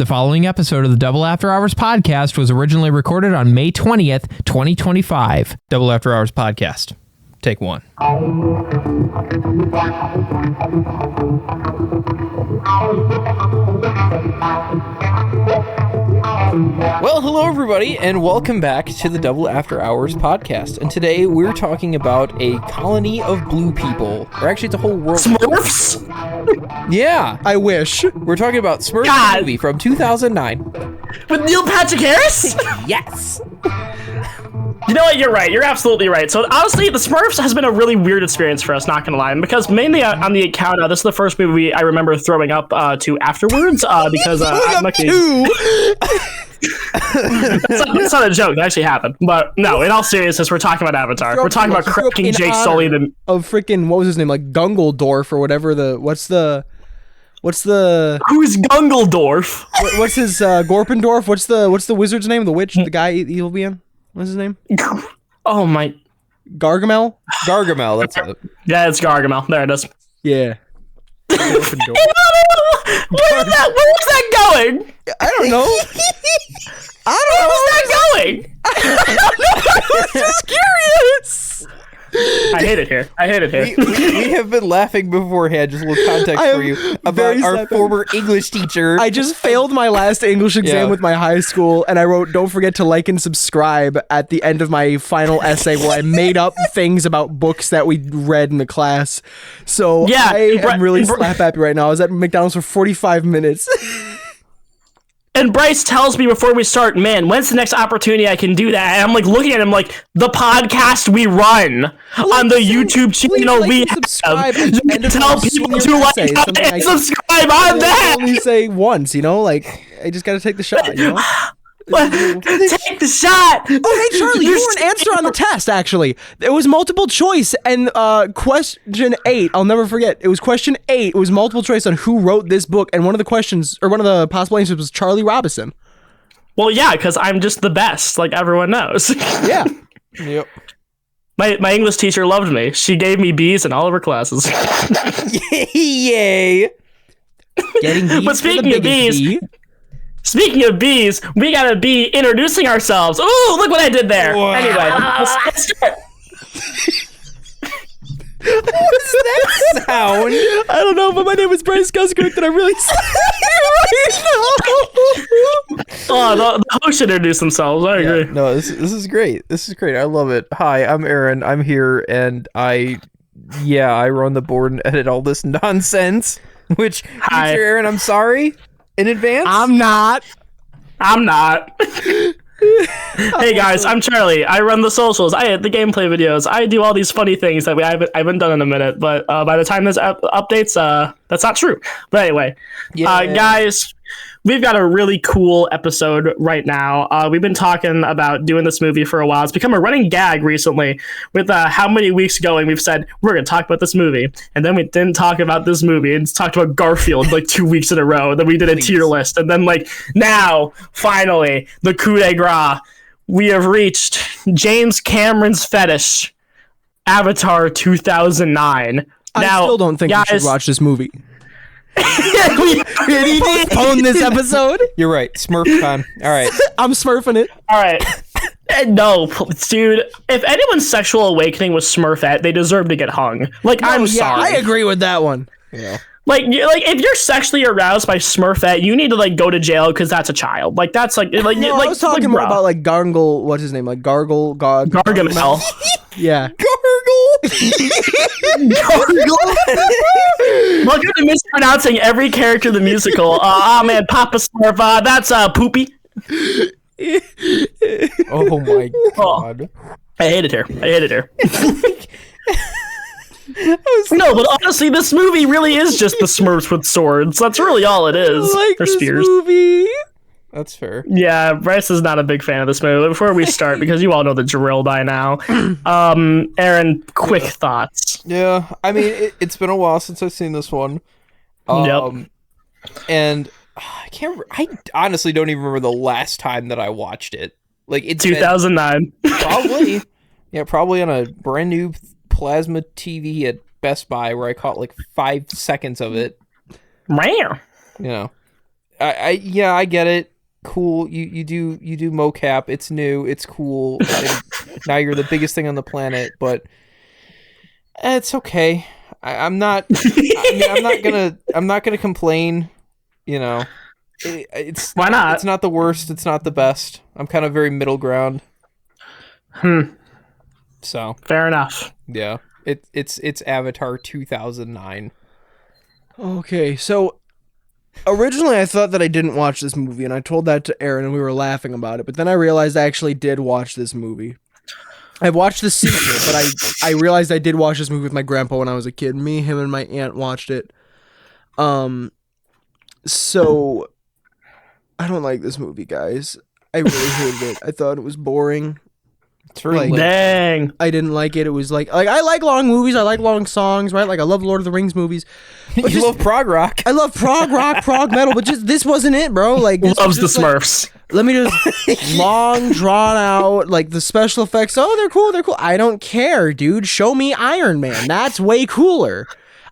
The following episode of the Double After Hours podcast was originally recorded on May 20th, 2025. Double After Hours podcast. Take one. Well, hello everybody, and welcome back to the Double After Hours podcast. And today we're talking about a colony of blue people. Or actually, it's a whole world. Smurfs? Yeah. I wish. We're talking about Smurfs God. movie from 2009. With Neil Patrick Harris? Yes. You know what? You're right. You're absolutely right. So honestly, the Smurfs has been a really weird experience for us, not gonna lie. Because mainly on the account, this is the first movie I remember throwing up to afterwards. Because I'm not gonna... That's not a joke. That actually happened. But no, in all seriousness, we're talking about Avatar. We're talking about cracking Jake Sully. Of freaking, what was his name? Like Gungledorf or whatever. What's the? Who's Gungeldorf? What's his Gorpendorf? What's the wizard's name? The witch, the guy he'll be in. What's his name? Oh my. Gargamel. Gargamel. That's it. Yeah, it's Gargamel. There it is. Yeah. Gorpendorf. Where was that going? I don't know. Where was that going? I was just curious. I hate it here. We have been laughing beforehand, just a little context for you, about our former English teacher. I just failed my last English exam with my high school, and I wrote, "Don't forget to like and subscribe" at the end of my final essay, where I made up things about books that we read in the class. So yeah, I am really slap happy right now. I was at McDonald's for 45 minutes. And Brice tells me before we start, man, when's the next opportunity I can do that? And I'm like looking at him like, the podcast we run on the YouTube channel we have. You can tell people to like and subscribe on that. I only say once, like, I just gotta take the shot, Take the shot. Oh, hey, Charlie, you were an answer on the test, actually. It was multiple choice, and question 8, I'll never forget. It was question 8. It was multiple choice on who wrote this book, and one of the questions, or one of the possible answers was Charlie Robison. Well, yeah, because I'm just the best, like everyone knows. Yeah. Yep. My English teacher loved me. She gave me B's in all of her classes. Yay! Getting B's. But speaking of bees, we gotta be introducing ourselves. Ooh, look what I did there. Wow. Anyway, let's start. What does that sound? I don't know, but my name is Brice Guskovict, and I'm really The host should introduce themselves. I agree. Yeah, no, this is great. This is great. I love it. Hi, I'm Aaron. I'm here, and I run the board and edit all this nonsense. Which, hi, teacher Aaron, I'm sorry in advance. I'm not. Hey guys, I'm Charlie. I run the socials. I edit the gameplay videos. I do all these funny things that I haven't done in a minute. But by the time this updates, that's not true. But anyway, guys, we've got a really cool episode right now. We've been talking about doing this movie for a while. It's become a running gag recently with how many weeks going we've said we're going to talk about this movie. And then we didn't talk about this movie and talked about Garfield like 2 weeks in a row. Then we did a tier list. And then now, finally, the coup de grace. We have reached James Cameron's fetish, Avatar 2009. I still don't think you should watch this movie. we postpone this episode. You're right. Smurf time. All right. I'm smurfing it. All right. No, dude. If anyone's sexual awakening was Smurfette, they deserve to get hung. I'm sorry. I agree with that one. Yeah. If you're sexually aroused by Smurfette, you need to go to jail because that's a child. That's I was talking more about Gargle. What's his name? Gargamel. Yeah. Gargle. Welcome to mispronouncing every character in the musical. Man, Papa Smurf. That's Poopy. Oh my god. I hate it here. No, but honestly, this movie really is just the Smurfs with swords. That's really all it is. Or spears. Movie. That's fair. Yeah, Brice is not a big fan of this movie. Before we start, because you all know the drill by now, Aaron, quick thoughts. Yeah, I mean, it's been a while since I've seen this one. Yep. And I honestly don't even remember the last time that I watched it. It's 2009. Probably. Yeah, probably on a brand new plasma TV at Best Buy where I caught 5 seconds of it. Rare. I get it. Cool. You do mocap. It's new. It's cool. And now you're the biggest thing on the planet, but it's okay. I'm not. I'm not gonna complain. It's why not? It's not the worst. It's not the best. I'm kind of very middle ground. So fair enough. Yeah. It's Avatar 2009. Okay, so originally I thought that I didn't watch this movie, and I told that to Aaron, and we were laughing about it. But then I realized I actually did watch this movie. I watched the sequel, but I realized I did watch this movie with my grandpa when I was a kid. Me, him, and my aunt watched it. So I don't like this movie, guys. I really hated it. I thought it was boring. It's really dang. I didn't like it. It was like I like long movies. I like long songs, right? Like I love Lord of the Rings movies. But you love prog rock. I love prog rock, prog metal, but just this wasn't it, bro. Like this loves the Smurfs. Smurfs. Let me just long drawn out, like the special effects. Oh, they're cool. I don't care, dude. Show me Iron Man. That's way cooler.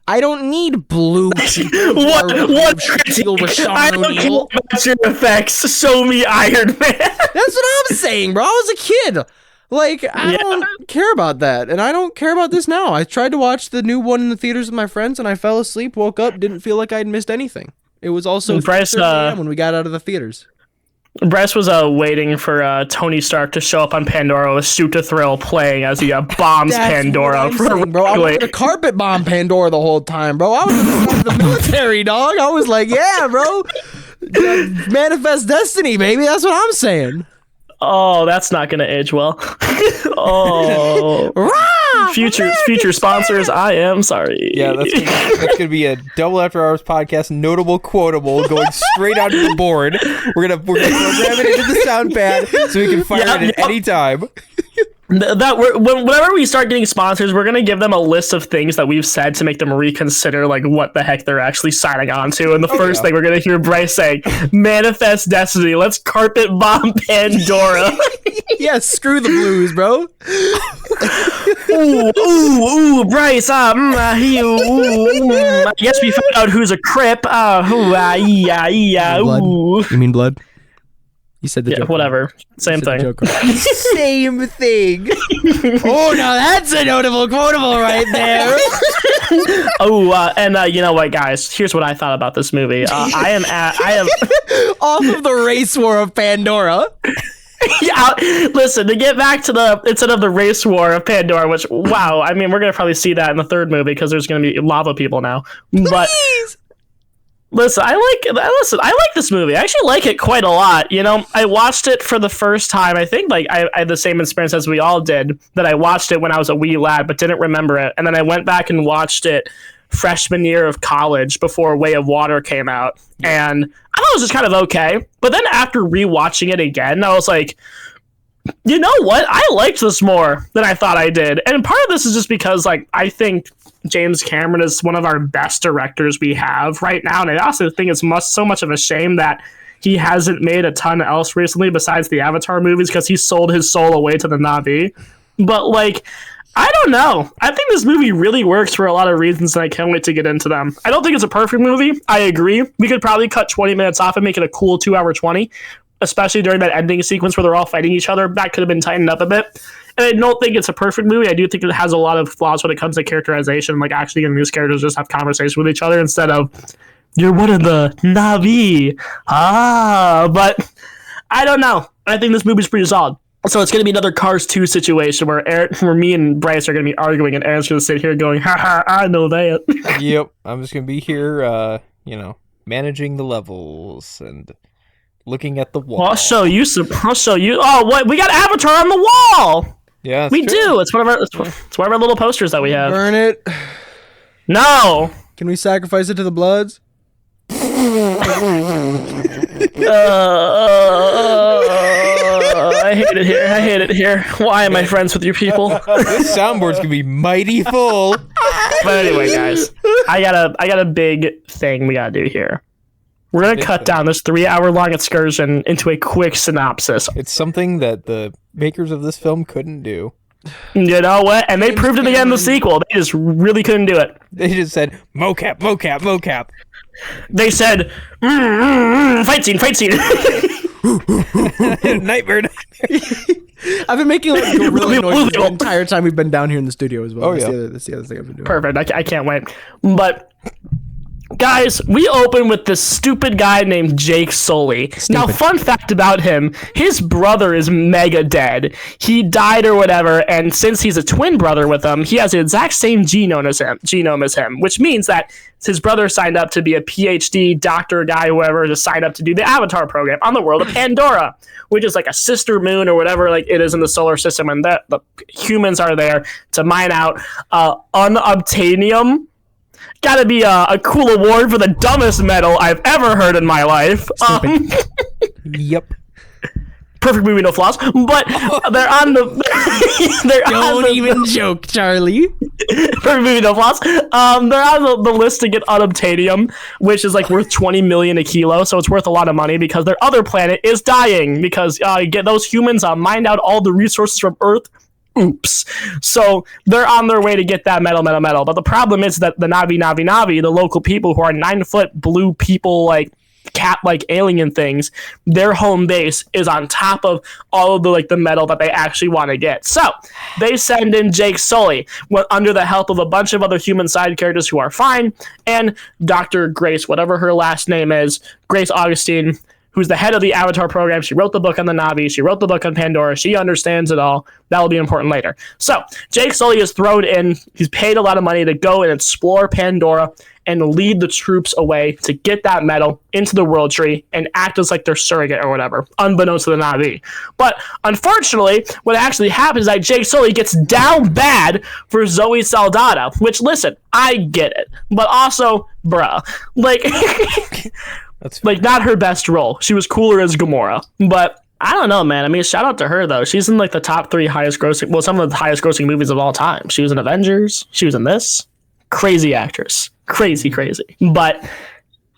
I don't need blue. What I don't care about your effects. Show me Iron Man. That's what I'm saying, bro. I was a kid. Like, I don't care about that. And I don't care about this now. I tried to watch the new one in the theaters with my friends, and I fell asleep, woke up, didn't feel like I'd missed anything. It was also Brice, 3 a.m. when we got out of the theaters. Brice was waiting for Tony Stark to show up on Pandora with Shoot to Thrill playing as he bombs Pandora. Bro, I wanted to carpet bomb Pandora the whole time, bro. I was in the military, dog. I was like, yeah, bro. Manifest destiny, baby. That's what I'm saying. Oh, that's not going to age well. Oh. Future sponsors, I am sorry. Yeah, that's gonna be a Double After Hours podcast notable quotable going straight onto the board. We're gonna program it into the sound pad so we can fire it at any time. Whenever we start getting sponsors, we're gonna give them a list of things that we've said to make them reconsider like what the heck they're actually signing on to. And the first thing we're gonna hear Brice saying, "Manifest destiny. Let's carpet bomb Pandora." Yeah, screw the blues, bro. ooh, Brice. I guess we found out who's a Crip. You mean blood? You said the joke. Whatever. Same thing. Same thing. Oh, now that's a notable quotable right there. You know what, guys? Here's what I thought about this movie. I am off of the race war of Pandora. Yeah, listen, to get back to instead of the race war of Pandora, which, wow, I mean, we're going to probably see that in the third movie because there's going to be lava people now. But listen, I like this movie. I actually like it quite a lot. You know, I watched it for the first time. I think like I had the same experience as we all did, that I watched it when I was a wee lad, but didn't remember it. And then I went back and watched it freshman year of college before Way of Water came out. And I thought it was just kind of okay. But then after rewatching it again, I was like, you know what? I liked this more than I thought I did. And part of this is just because like I think James Cameron is one of our best directors we have right now. And I also think it's so much of a shame that he hasn't made a ton else recently besides the Avatar movies because he sold his soul away to the Na'vi. But like, I don't know. I think this movie really works for a lot of reasons, and I can't wait to get into them. I don't think it's a perfect movie. I agree. We could probably cut 20 minutes off and make it a cool 2-hour 20, especially during that ending sequence where they're all fighting each other. That could have been tightened up a bit. And I don't think it's a perfect movie. I do think it has a lot of flaws when it comes to characterization, like actually getting these characters just have conversation with each other instead of, you're one of the Na'vi. But I don't know. I think this movie's pretty solid. So it's going to be another Cars 2 situation where me and Brice are going to be arguing, and Aaron's going to sit here going, ha, I know that. Yep. I'm just going to be here, managing the levels and looking at the wall. Well, I'll show you. Oh, what? We got Avatar on the wall. Yeah, we do. It's one of our little posters that we have. Burn it. No. Can we sacrifice it to the Bloods? I hate it here. Why am I friends with you people? This soundboard's gonna be mighty full. But anyway, guys, I got a big thing we gotta do here. We're gonna cut down this 3-hour-long excursion into a quick synopsis. It's something that the makers of this film couldn't do. You know what? And they proved it again in the sequel. They just really couldn't do it. They just said, mocap. They said, fight scene. Nightmare. I've been making like gorilla noises the entire time we've been down here in the studio as well. Oh, yeah. That's the other thing I've been doing. Perfect. I can't wait. But guys, we open with this stupid guy named Jake Sully. Now, fun fact about him, his brother is mega dead. He died or whatever, and since he's a twin brother with him, he has the exact same genome as him, which means that his brother signed up to be a PhD doctor guy, whoever, to sign up to do the Avatar program on the world of Pandora, which is like a sister moon or whatever like it is in the solar system, and the humans are there to mine out unobtainium. Gotta be a cool award for the dumbest metal I've ever heard in my life. Yep. Perfect movie, no flaws. But they're on the. Don't even joke, Charlie. Perfect movie, no flaws. They're on the list to get unobtainium, which is like worth 20 million a kilo, so it's worth a lot of money because their other planet is dying because get those humans mined out all the resources from Earth. Oops. So they're on their way to get that metal. But the problem is that the Navi, the local people who are 9-foot blue people, like cat-like alien things, their home base is on top of all of the metal that they actually want to get. So they send in Jake Sully under the help of a bunch of other human side characters who are fine, and Dr. Grace, whatever her last name is, Grace Augustine, who's the head of the Avatar program. She wrote the book on the Navi. She wrote the book on Pandora. She understands it all. That will be important later. So Jake Sully is thrown in. He's paid a lot of money to go and explore Pandora and lead the troops away to get that metal into the World Tree and act as like their surrogate or whatever, unbeknownst to the Navi. But unfortunately, what actually happens is that Jake Sully gets down bad for Zoe Saldana, which, listen, I get it. But also, bruh, like... That's like, not her best role. She was cooler as Gamora. But I don't know, man. I mean, shout out to her, though. She's in, like, the top 3 highest grossing... Well, some of the highest grossing movies of all time. She was in Avengers. She was in this. Crazy actress. Crazy. But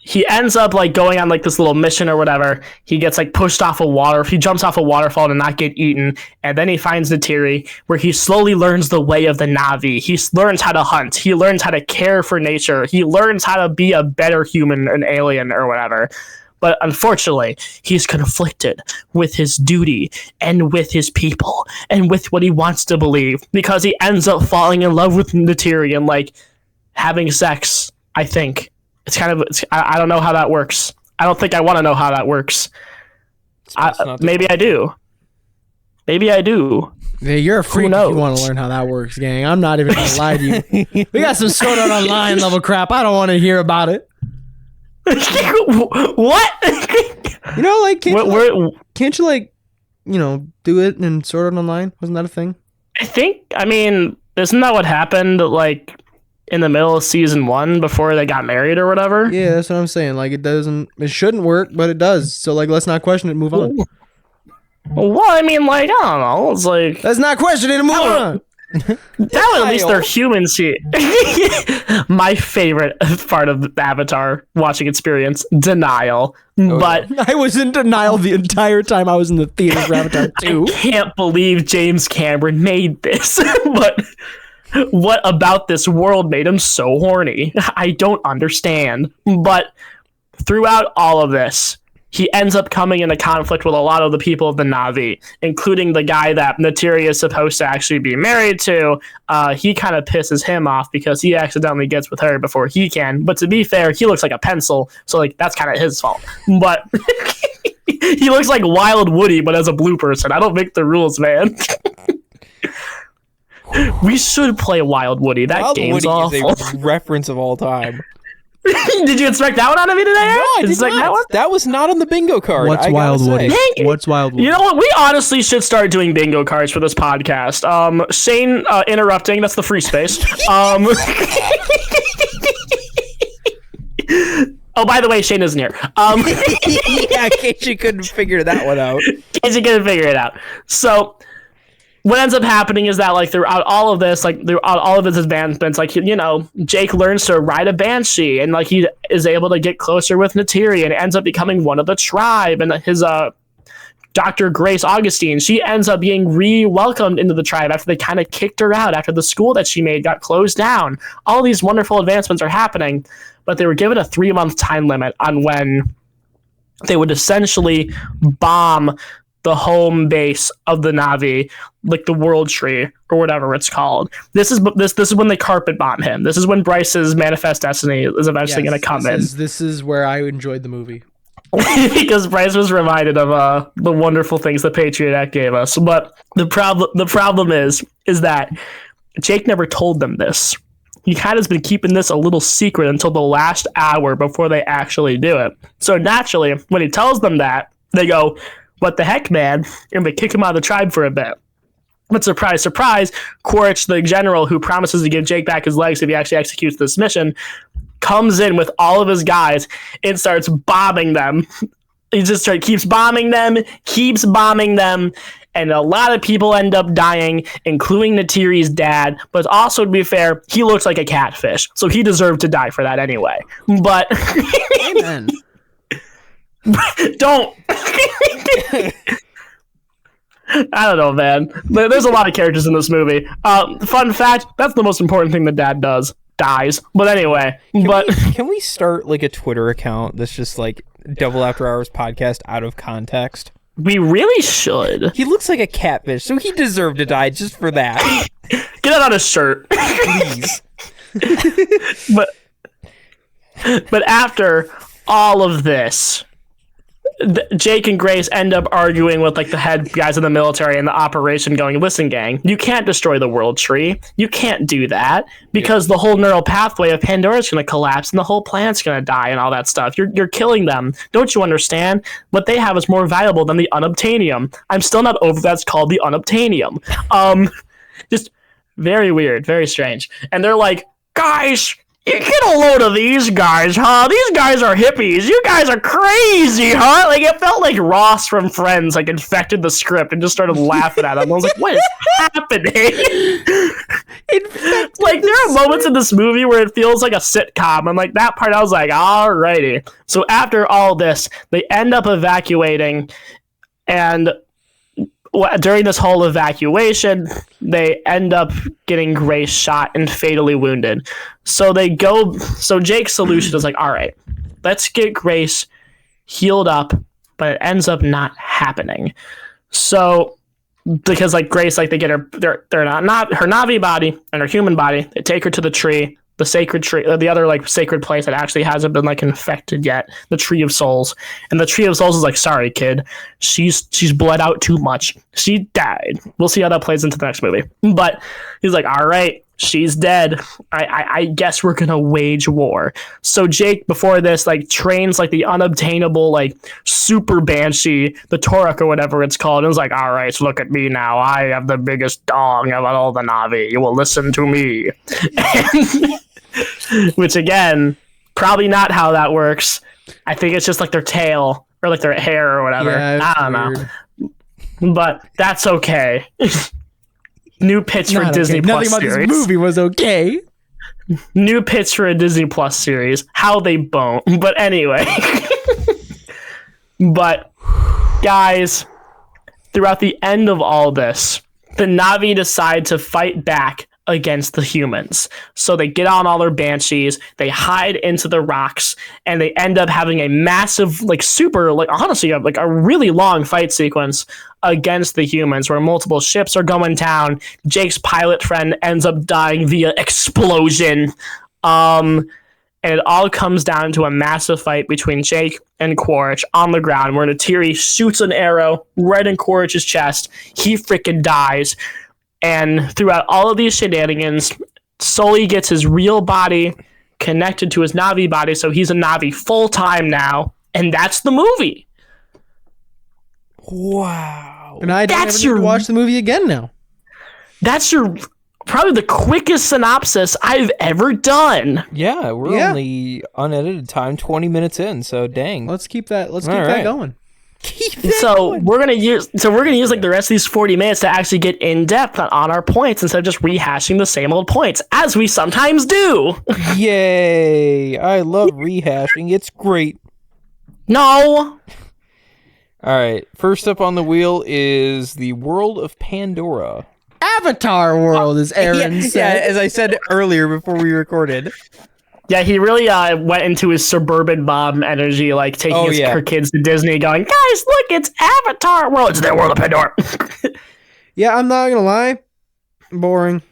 he ends up, like, going on, like, this little mission or whatever. He gets, like, pushed off a water. He jumps off a waterfall to not get eaten. And then he finds Neytiri, where he slowly learns the way of the Navi. He learns how to hunt. He learns how to care for nature. He learns how to be a better human, an alien, or whatever. But unfortunately, he's conflicted with his duty and with his people and with what he wants to believe, because he ends up falling in love with Neytiri and, like, having sex, I think. It's kind of, I don't know how that works. I don't think I want to know how that works. Maybe I do. Yeah, you're a freak if you want to learn how that works, gang. I'm not even gonna lie to you. We got some Sword Art Online level crap. I don't want to hear about it. What? You know, like, can't you like, you know, do it in Sword Art Online? Wasn't that a thing? I mean, isn't that what happened, like, in the middle of season 1 before they got married or whatever? Yeah, that's what I'm saying. Like, it shouldn't work, but it does. So, like, let's not question it and move on. Well, I mean, like, I don't know. It's like, let's not question it and move on. That would at least their human see. My favorite part of the Avatar watching experience, denial. But I was in denial the entire time I was in the theater for Avatar 2. I can't believe James Cameron made this. But what about this world made him so horny? I don't understand. But throughout all of this, he ends up coming into conflict with a lot of the people of the Navi, including the guy that Neytiri is supposed to actually be married to. He kind of pisses him off because he accidentally gets with her before he can. But to be fair, he looks like a pencil, so like that's kind of his fault. But he looks like Wild Woody, but as a blue person. I don't make the rules, man. We should play Wild Woody. That Wild game's Woody awful. Is a reference of all time. Did you expect that one out of me today? No, I did not. That was not on the bingo card. What's Wild Woody? What's Wild Woody? You know what? We honestly should start doing bingo cards for this podcast. Shane interrupting. That's the free space. Oh, by the way, Shane isn't here. Yeah, in case you couldn't figure that one out. So what ends up happening is that, like, throughout all of this, like, throughout all of his advancements, like, you know, Jake learns to ride a banshee, and, like, he is able to get closer with Neytiri and ends up becoming one of the tribe, and his Dr. Grace Augustine, she ends up being re-welcomed into the tribe after they kind of kicked her out after the school that she made got closed down. All these wonderful advancements are happening, but they were given a 3-month time limit on when they would essentially bomb the home base of the Na'vi, like the World Tree or whatever it's called. This is when they carpet bomb him. This is when Brice's manifest destiny is eventually going to come in. This is where I enjoyed the movie. Because Brice was reminded of the wonderful things the Patriot Act gave us. But the problem is that Jake never told them this. He kind of has been keeping this a little secret until the last hour before they actually do it. So naturally, when he tells them that, they go, "What the heck, man?" And they kick him out of the tribe for a bit. But surprise, surprise, Quaritch, the general who promises to give Jake back his legs if he actually executes this mission, comes in with all of his guys and starts bombing them. He just keeps bombing them, and a lot of people end up dying, including Natiri's dad. But also, to be fair, he looks like a catfish, so he deserved to die for that anyway. But Amen. don't. I don't know, man. There's a lot of characters in this movie. Fun fact, that's the most important thing the dad does. Dies. But anyway. Can we start like a Twitter account that's just like Double After Hours podcast out of context? We really should. He looks like a catfish, so he deserved to die just for that. Get that on a shirt. Please. But after all of this, Jake and Grace end up arguing with like the head guys in the military and the operation, going, "Listen, gang, you can't destroy the World Tree. You can't do that because the whole neural pathway of Pandora is going to collapse and the whole planet's going to die and all that stuff. You're killing them. Don't you understand? What they have is more valuable than the unobtainium. I'm still not over that's called the unobtainium." Just very weird, very strange. And they're like, "Guys, you get a load of these guys, huh? These guys are hippies. You guys are crazy, huh?" Like, it felt like Ross from Friends, like, infected the script and just started laughing at him. I was like, what is happening? Like, there are moments in this movie where it feels like a sitcom. And, like, that part, I was like, alrighty. So after all this, they end up evacuating, and during this whole evacuation, they end up getting Grace shot and fatally wounded. So Jake's solution is like, all right, let's get Grace healed up, but it ends up not happening. So because like Grace, like they get her, they're not her Na'vi body and her human body. They take her to the tree, the sacred tree, the other like sacred place that actually hasn't been like infected yet, the Tree of Souls. And the Tree of Souls is like, sorry, kid, she's bled out too much. She died. We'll see how that plays into the next movie. But he's like, all right, she's dead. I guess we're gonna wage war. So Jake, before this, like trains like the unobtainable like super banshee, the Toruk or whatever it's called, and was like, all right, so look at me now. I have the biggest dong of all the Na'vi. You will listen to me. Which again, probably not how that works. I think it's just like their tail or like their hair or whatever. Yeah, I don't know. But that's okay. New pitch for Disney Plus series. Nothing about series. this movie was okay. New pitch for a Disney Plus series. How they bone. But anyway. But guys, throughout the end of all this, the Na'vi decide to fight back against the humans. So they get on all their banshees, they hide into the rocks, and they end up having a massive, like super, like honestly, like a really long fight sequence against the humans where multiple ships are going down. Jake's pilot friend ends up dying via explosion. And it all comes down to a massive fight between Jake and Quaritch on the ground where Natiri shoots an arrow right in Quaritch's chest. He freaking dies. And throughout all of these shenanigans, Sully gets his real body connected to his Na'vi body, so he's a Na'vi full-time now, and that's the movie. Wow. And I don't ever need to watch the movie again now. That's your probably the quickest synopsis I've ever done. Yeah, we're only unedited time 20 minutes in, so dang. Let's keep that going. We're gonna use like the rest of these 40 minutes to actually get in depth on our points instead of just rehashing the same old points, as we sometimes do. Yay! I love rehashing. It's great. No. All right. First up on the wheel is the world of Pandora. Avatar world, as Aaron said. Yeah, as I said earlier before we recorded. Yeah, he really went into his suburban mom energy, like taking her kids to Disney, going, guys, look, it's Avatar world. It's their world of Pandora. Yeah, I'm not gonna lie. Boring.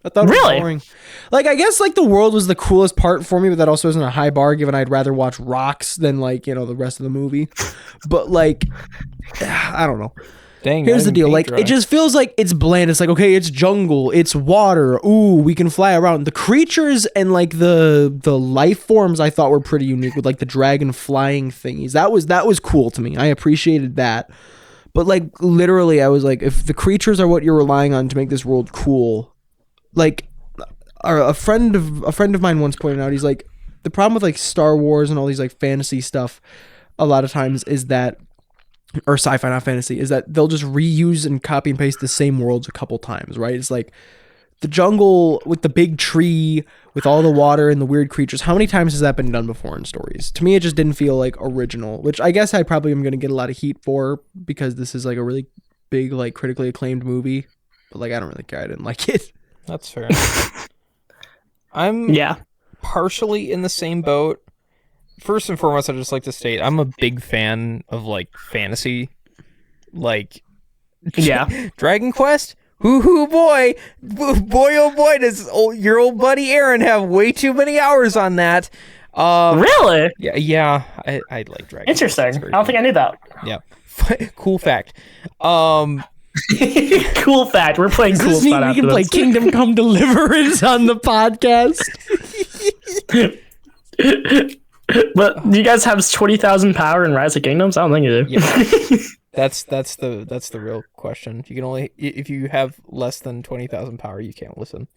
I thought it was boring. Like, I guess like the world was the coolest part for me, but that also isn't a high bar, given I'd rather watch rocks than like, you know, the rest of the movie. But like, I don't know. Dang, here's the deal. Like, it just feels like it's bland. It's like, okay, it's jungle, it's water. Ooh, we can fly around. The creatures and like the life forms I thought were pretty unique, with like the dragon flying thingies. That was cool to me. I appreciated that. But like literally, I was like, if the creatures are what you're relying on to make this world cool, like a friend of mine once pointed out, he's like, the problem with like Star Wars and all these like fantasy stuff a lot of times is that, or sci-fi, not fantasy, is that they'll just reuse and copy and paste the same worlds a couple times, right? It's like the jungle with the big tree with all the water and the weird creatures. How many times has that been done before in stories? To me, it just didn't feel like original, which I guess I probably am going to get a lot of heat for, because this is like a really big, like critically acclaimed movie, but like I don't really care. I didn't like it. That's fair. I'm partially in the same boat. First and foremost, I'd just like to state I'm a big fan of like fantasy, like Dragon Quest. Hoo boy, oh boy, does your old buddy Aaron have way too many hours on that. Really? Yeah, I like Dragon. Interesting. I don't think I knew that. Yeah, cool fact. Cool fact. We're playing cool fact. We can play Kingdom Come Deliverance on the podcast. But do you guys have 20,000 power in Rise of Kingdoms? I don't think you do. Yeah. That's the real question. You can only, if you have less than 20,000 power, you can't listen.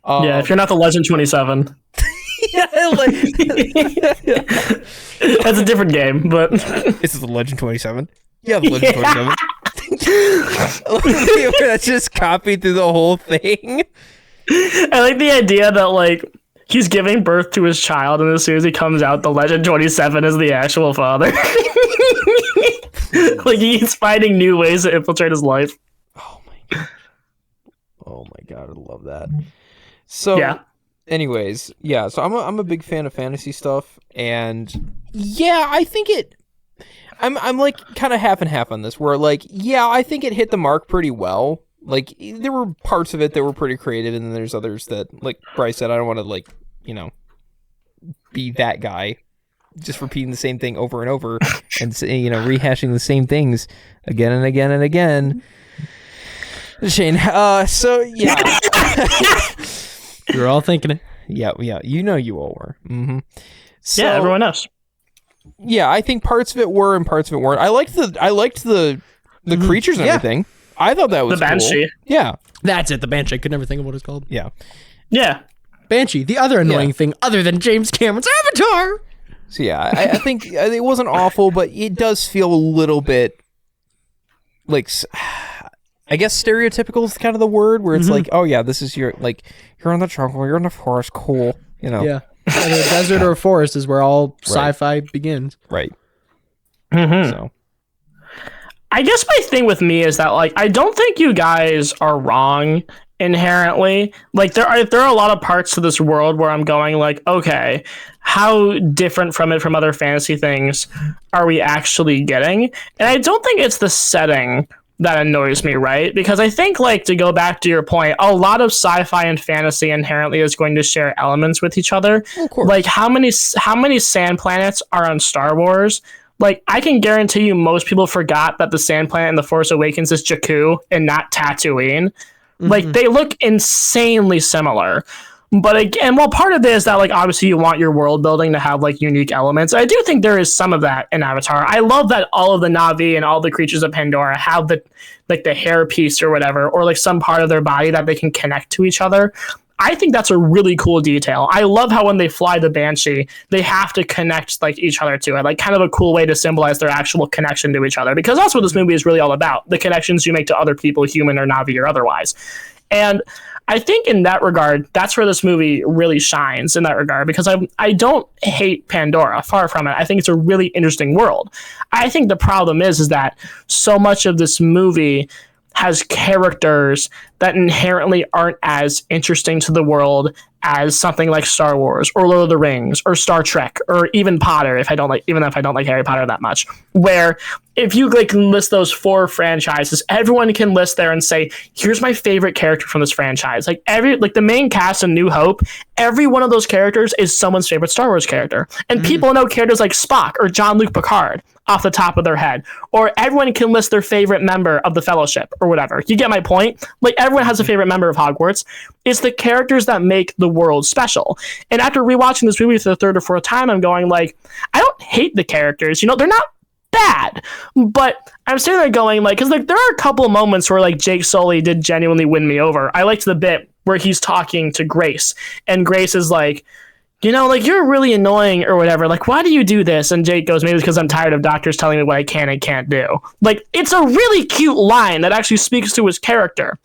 Yeah, if you're not the Legend 27. That's a different game, but this is the Legend 27. Yeah, the Legend 27. That's just copied through the whole thing. I like the idea that like he's giving birth to his child, and as soon as he comes out, the Legend 27 is the actual father. Like he's finding new ways to infiltrate his life. Oh my god, I love that. So, anyways, so I'm a big fan of fantasy stuff, and I think it. I'm like kind of half and half on this, where like I think it hit the mark pretty well. Like there were parts of it that were pretty creative, and then there's others that, like Brice said, I don't want to like be that guy, just repeating the same thing over and over, and rehashing the same things again and again and again. Shane, so yeah, you're all thinking it. Yeah, you all were. Mm-hmm. So, yeah, everyone knows. Yeah, I think parts of it were and parts of it weren't. I liked the creatures and everything. I thought that was the Banshee. Cool. Yeah, that's it. The Banshee. I could never think of what it's called. Yeah. Banshee. The other annoying thing, other than James Cameron's Avatar. So yeah, I think it wasn't awful, but it does feel a little bit like, I guess stereotypical is kind of the word, where it's like, oh yeah, this is your, like, you're in the jungle, you're in the forest, cool, Yeah. Either a desert or a forest is where all sci-fi begins. Right. Mm-hmm. So. I guess my thing with me is that, like, I don't think you guys are wrong inherently. Like, there are a lot of parts to this world where I'm going, like, okay, how different from it from other fantasy things are we actually getting? And I don't think it's the setting that annoys me, right? Because I think, like, to go back to your point, a lot of sci-fi and fantasy inherently is going to share elements with each other. Of course. Like, how many sand planets are on Star Wars? Like, I can guarantee you most people forgot that the sand planet in The Force Awakens is Jakku and not Tatooine. Mm-hmm. Like, they look insanely similar. But again, well, part of it is that, like, obviously you want your world building to have, like, unique elements. I do think there is some of that in Avatar. I love that all of the Na'vi and all the creatures of Pandora have the hair piece or whatever, or like some part of their body that they can connect to each other. I think that's a really cool detail. I love how when they fly the Banshee, they have to connect like each other to it. Like, kind of a cool way to symbolize their actual connection to each other, because that's what this movie is really all about. The connections you make to other people, human or Na'vi or otherwise. And I think in that regard, that's where this movie really shines in that regard, because I don't hate Pandora, far from it. I think it's a really interesting world. I think the problem is that so much of this movie has characters that inherently aren't as interesting to the world as something like Star Wars or Lord of the Rings or Star Trek or even Potter, if I don't like Harry Potter that much, where if you like list those 4 franchises, everyone can list there and say, here's my favorite character from this franchise. Like the main cast in New Hope, every one of those characters is someone's favorite Star Wars character. And people know characters like Spock or Jean-Luc Picard off the top of their head. Or everyone can list their favorite member of the Fellowship or whatever. You get my point? Like everyone has a favorite member of Hogwarts. It's the characters that make the world special. And after rewatching this movie for the 3rd or 4th time, I'm going like, I don't hate the characters. You know, they're not bad, but I'm sitting there going like, because like there are a couple moments where like Jake Sully did genuinely win me over. I liked the bit where he's talking to Grace, and Grace is like, you know, like you're really annoying or whatever. Like, why do you do this? And Jake goes, maybe it's because I'm tired of doctors telling me what I can and can't do. Like, it's a really cute line that actually speaks to his character.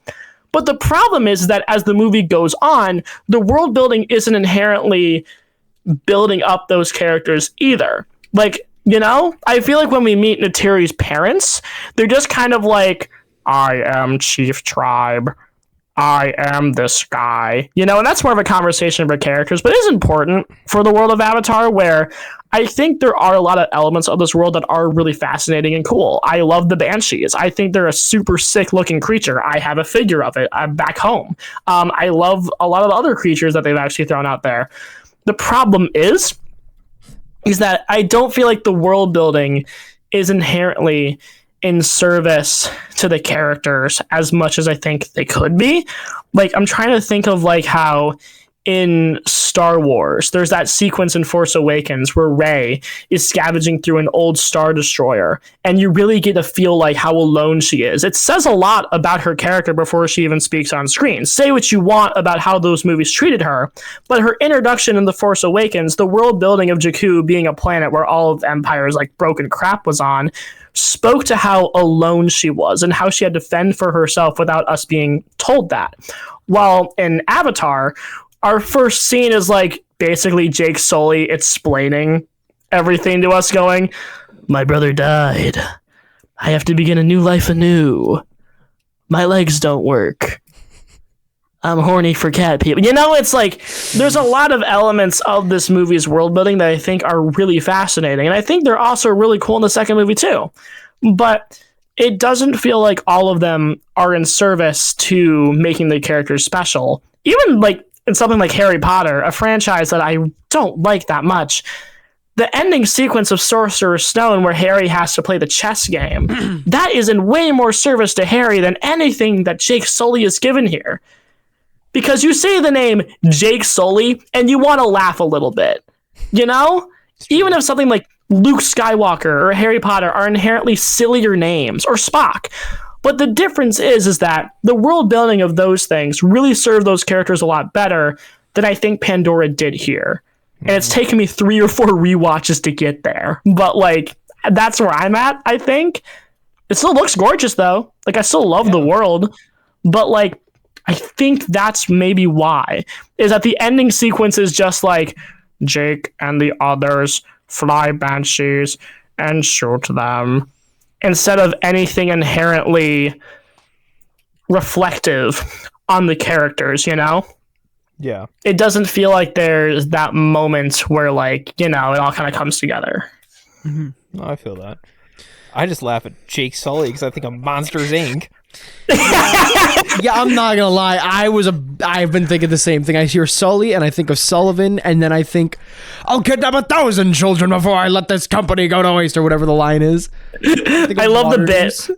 But the problem is that as the movie goes on, the world building isn't inherently building up those characters either. Like, you know, I feel like when we meet Natiri's parents, they're just kind of like, I am Chief Tribe. I am this guy. You know, and that's more of a conversation about characters, but it is important for the world of Avatar, where I think there are a lot of elements of this world that are really fascinating and cool. I love the Banshees. I think they're a super sick looking creature. I have a figure of it. I'm back home. I love a lot of the other creatures that they've actually thrown out there. The problem is that I don't feel like the world building is inherently in service to the characters as much as I think they could be. Like, I'm trying to think of like how in Star Wars, there's that sequence in Force Awakens where Rey is scavenging through an old Star Destroyer, and you really get to feel like how alone she is. It says a lot about her character before she even speaks on screen. Say what you want about how those movies treated her, but her introduction in The Force Awakens, the world building of Jakku being a planet where all of Empire's like broken crap was on, spoke to how alone she was and how she had to fend for herself without us being told that. While in Avatar, our first scene is like basically Jake Sully explaining everything to us, going, my brother died. I have to begin a new life anew. My legs don't work. I'm horny for cat people. You know, it's like there's a lot of elements of this movie's world building that I think are really fascinating. And I think they're also really cool in the second movie too. But it doesn't feel like all of them are in service to making the characters special. Even like in something like Harry Potter, a franchise that I don't like that much, the ending sequence of Sorcerer's Stone where Harry has to play the chess game, that is in way more service to Harry than anything that Jake Sully is given here. Because you say the name Jake Sully and you want to laugh a little bit, you know? Even if something like Luke Skywalker or Harry Potter are inherently sillier names, or Spock. But the difference is that the world building of those things really serve those characters a lot better than I think Pandora did here. And it's taken me 3 or 4 rewatches to get there. But like, that's where I'm at, I think. It still looks gorgeous though. Like, I still love the world. But like, I think that's maybe why. Is that the ending sequence is just like, Jake and the others fly banshees and shoot them, instead of anything inherently reflective on the characters, you know? Yeah. It doesn't feel like there's that moment where, like, you know, it all kind of comes together. Mm-hmm. No, I feel that. I just laugh at Jake Sully because I think of Monsters, Inc. Yeah, I'm not gonna lie. I've been thinking the same thing. I hear Sully and I think of Sullivan, and then I think, I'll kidnap 1,000 children before I let this company go to waste, or whatever the line is. I love the bit.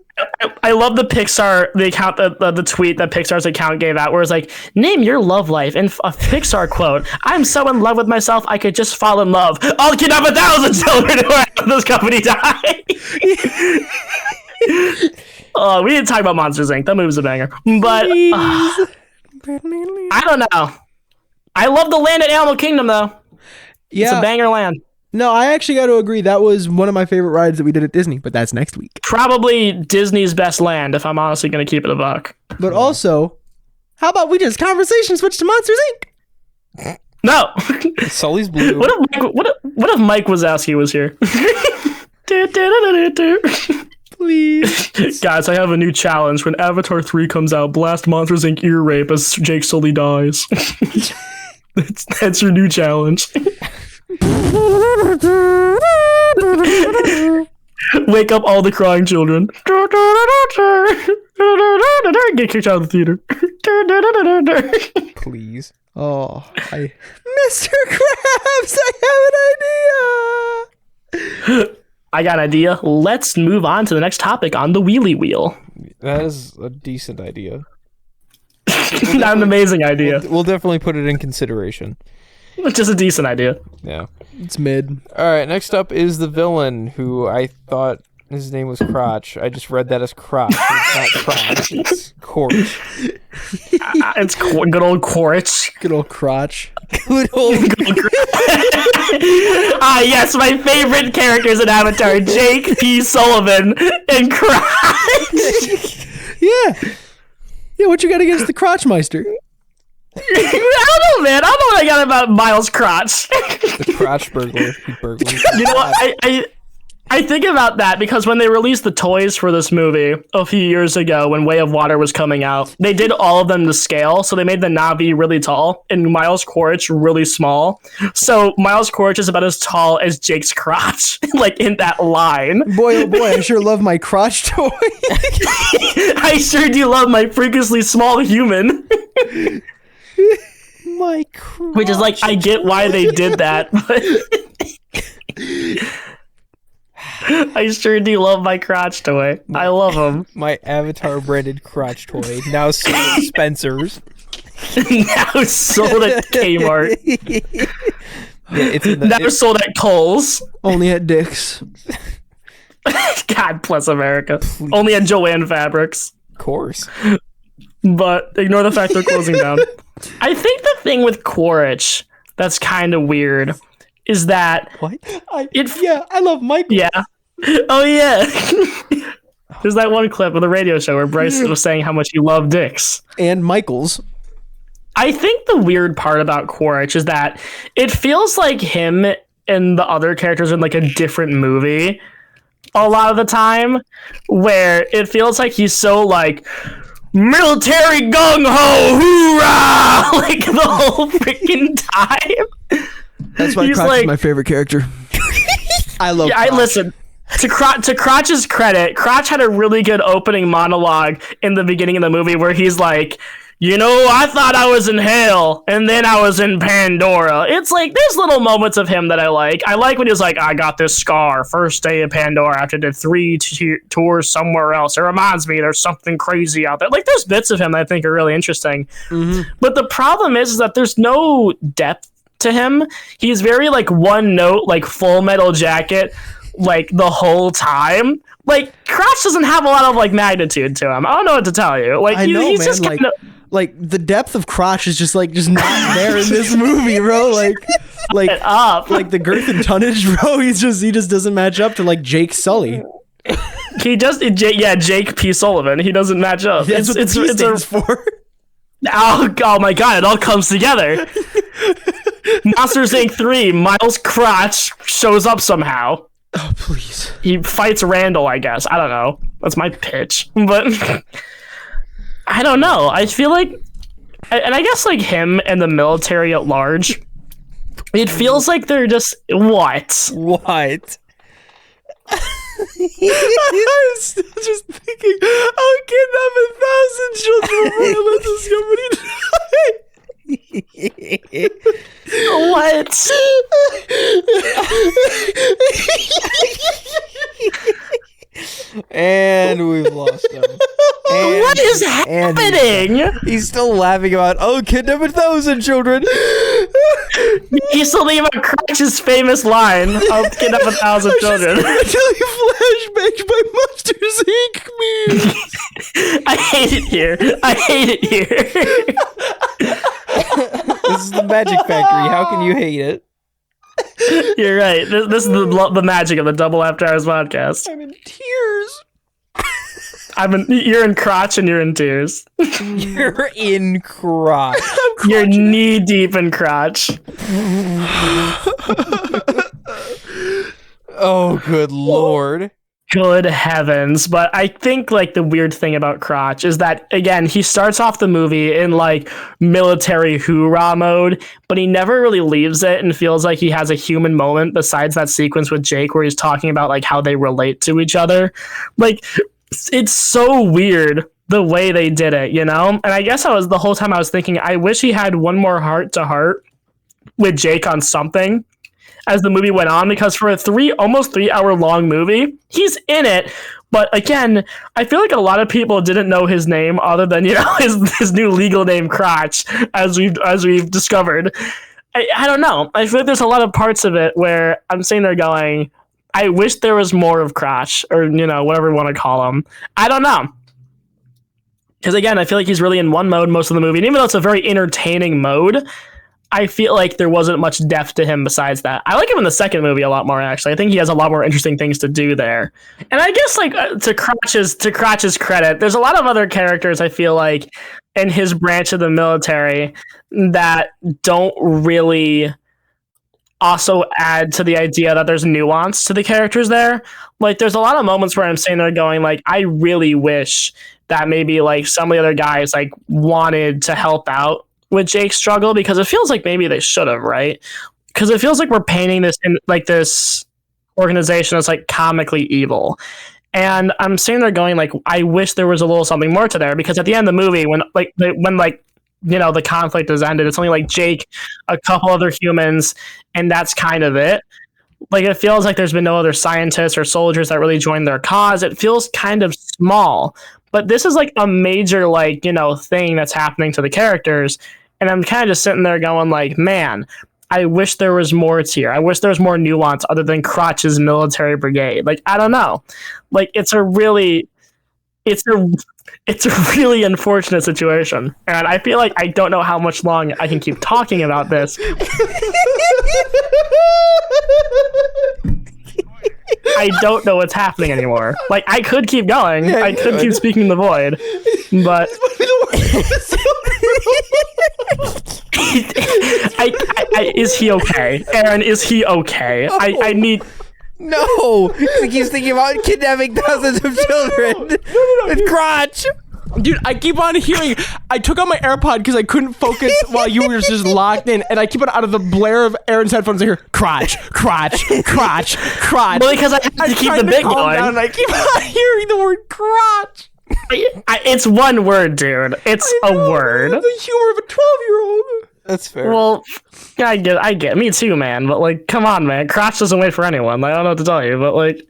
I love the Pixar, the account, the tweet that Pixar's account gave out, where it's like, name your love life, and a Pixar quote, I'm so in love with myself, I could just fall in love. I'll kidnap 1,000 children before I let this company die. We didn't talk about Monsters, Inc. That movie's a banger. But I don't know. I love the land at Animal Kingdom, though. Yeah. It's a banger land. No, I actually got to agree. That was one of my favorite rides that we did at Disney, but that's next week. Probably Disney's best land, if I'm honestly going to keep it a buck. But also, How about we just conversation switch to Monsters Inc? No. Sully's blue. What if Mike Wazowski was here? Please. Guys, I have a new challenge. When Avatar 3 comes out, blast Monsters Inc. ear rape as Jake Sully dies. That's your new challenge. Wake up all the crying children. Get kicked out of the theater. Please. Oh, Mr. Krabs, I have an idea. I got an idea. Let's move on to the next topic on the wheelie wheel. That is a decent idea. Not an amazing idea. We'll definitely put it in consideration. It's just a decent idea. Yeah. It's mid. All right, next up is the villain, who I thought his name was Crotch. I just read that as Crotch. It's not Crotch. It's Corch. It's good old Quaritch. Good old crotch. Good old. Yes, my favorite characters in Avatar: Jake P. Sullivan and Crotch. Yeah. Yeah, what you got against the Crotchmeister? I don't know, man. I don't know what I got about Miles Crotch. The Crotch burglar. He burgled. You know what? I think about that because when they released the toys for this movie a few years ago, when Way of Water was coming out, they did all of them to scale. So they made the Na'vi really tall and Miles Quaritch really small. So Miles Quaritch is about as tall as Jake's crotch, like in that line. Boy, oh boy, I sure love my crotch toy. I sure do love my freakishly small human. My crotch. Which is like, I get why they did that, but I sure do love my crotch toy. I love him. My Avatar branded crotch toy, now sold at Spencer's. Now sold at Kmart. Yeah, it's in the, Now sold at Kohl's. Only at Dick's. God bless America. Only at Joanne Fabrics. of course. But ignore the fact they're closing down. I think the thing with Quaritch that's kind of weird is that What? I love Michael. Yeah. Oh yeah. There's that one clip of the radio show where Brice was saying how much he loved dicks. And Michael's. I think the weird part about Quaritch is that it feels like him and the other characters are in like a different movie a lot of the time, where it feels like he's so like military gung-ho, hoorah, like the whole freaking time. That's why He's Crotch like- is my favorite character. I love Yeah, Crotch. listen. To Crotch's credit, Crotch had a really good opening monologue in the beginning of the movie where he's like, you know, I thought I was in hell, and then I was in Pandora. It's like, there's little moments of him that I like. I like when he's like, I got this scar, first day of Pandora after I did 3 tours somewhere else. It reminds me there's something crazy out there. Like, there's bits of him that I think are really interesting. Mm-hmm. But the problem is that there's no depth to him. He's very, like, one note, like, Full Metal Jacket, like, the whole time. Like, Crotch doesn't have a lot of, like, magnitude to him. I don't know what to tell you. Like, I know, he's man. just kind of... Like the depth of Crotch is just not there in this movie, bro. Like the girth and tonnage, bro. He just doesn't match up to like Jake Sully. He just Jake P. Sullivan. He doesn't match up. That's what the P stands for. Oh my god! It all comes together. Monsters Inc. 3. Miles Crotch shows up somehow. Oh please. He fights Randall. I guess I don't know. That's my pitch, but. I don't know. I feel like, and I guess like him and the military at large, it feels like they're just what? What? I was still just thinking, I'll kidnap 1,000 children before I let this company die. What? And we've lost him. What is happening? He's still laughing about, kidnap 1,000 children. He's still thinking about Crotch's famous line, I'll kidnap 1,000 children. I tell you, flashbacks by Monsters Inc. me. I hate it here. I hate it here. This is the Magic Factory. How can you hate it? You're right. This is the magic of the Double After Hours podcast. I'm in tears. You're in crotch and you're in tears. You're in crotch. You're knee deep in crotch. Oh, good lord. Good heavens. But I think like the weird thing about Crotch is that, again, he starts off the movie in like military hoorah mode, but he never really leaves it and feels like he has a human moment besides that sequence with Jake where he's talking about like how they relate to each other. Like, it's so weird the way they did it, you know? And I guess the whole time I was thinking, I wish he had one more heart to heart with Jake on something as the movie went on, because for a almost 3 hour long movie, he's in it. But again, I feel like a lot of people didn't know his name other than, you know, his new legal name, Crotch, as we've discovered. I don't know. I feel like there's a lot of parts of it where I'm sitting there going, I wish there was more of Crotch, or, you know, whatever you want to call him. I don't know. Because again, I feel like he's really in one mode most of the movie. And even though it's a very entertaining mode, I feel like there wasn't much depth to him besides that. I like him in the second movie a lot more, actually. I think he has a lot more interesting things to do there. And I guess, like, to Crotch's credit, there's a lot of other characters, I feel like, in his branch of the military that don't really also add to the idea that there's nuance to the characters there. Like, there's a lot of moments where I'm sitting there going, like, I really wish that maybe, like, some of the other guys, like, wanted to help out with Jake's struggle, because it feels like maybe they should have, right? Because it feels like we're painting this in like this organization as like comically evil, and I'm sitting there going like, I wish there was a little something more to there, because at the end of the movie, when you know, the conflict has ended, it's only like Jake, a couple other humans, and that's kind of it. Like, it feels like there's been no other scientists or soldiers that really joined their cause. It feels kind of small, but this is like a major, like, you know, thing that's happening to the characters. And I'm kind of just sitting there going like, man, I wish there was more to here. I wish there was more nuance other than Crotch's military brigade. Like, I don't know. Like, it's a really unfortunate situation. And I feel like I don't know how much long I can keep talking about this. I don't know what's happening anymore. Like, I could keep going. Yeah, I could keep speaking the void. But is he okay? Aaron, is he okay? Oh. I need... No! He keeps thinking about kidnapping thousands of children with Crotch! Dude, I keep on hearing. I took out my AirPod because I couldn't focus while you were just locked in, and I keep it out of the blare of Aaron's headphones. I hear crotch, crotch, crotch, crotch. Well, because I have to keep the big going. And I keep on hearing the word crotch. It's one word, dude. It's a word. The humor of a 12-year-old. That's fair. Well, I get. Me too, man. But like, come on, man. Crotch doesn't wait for anyone. Like, I don't know what to tell you, but like,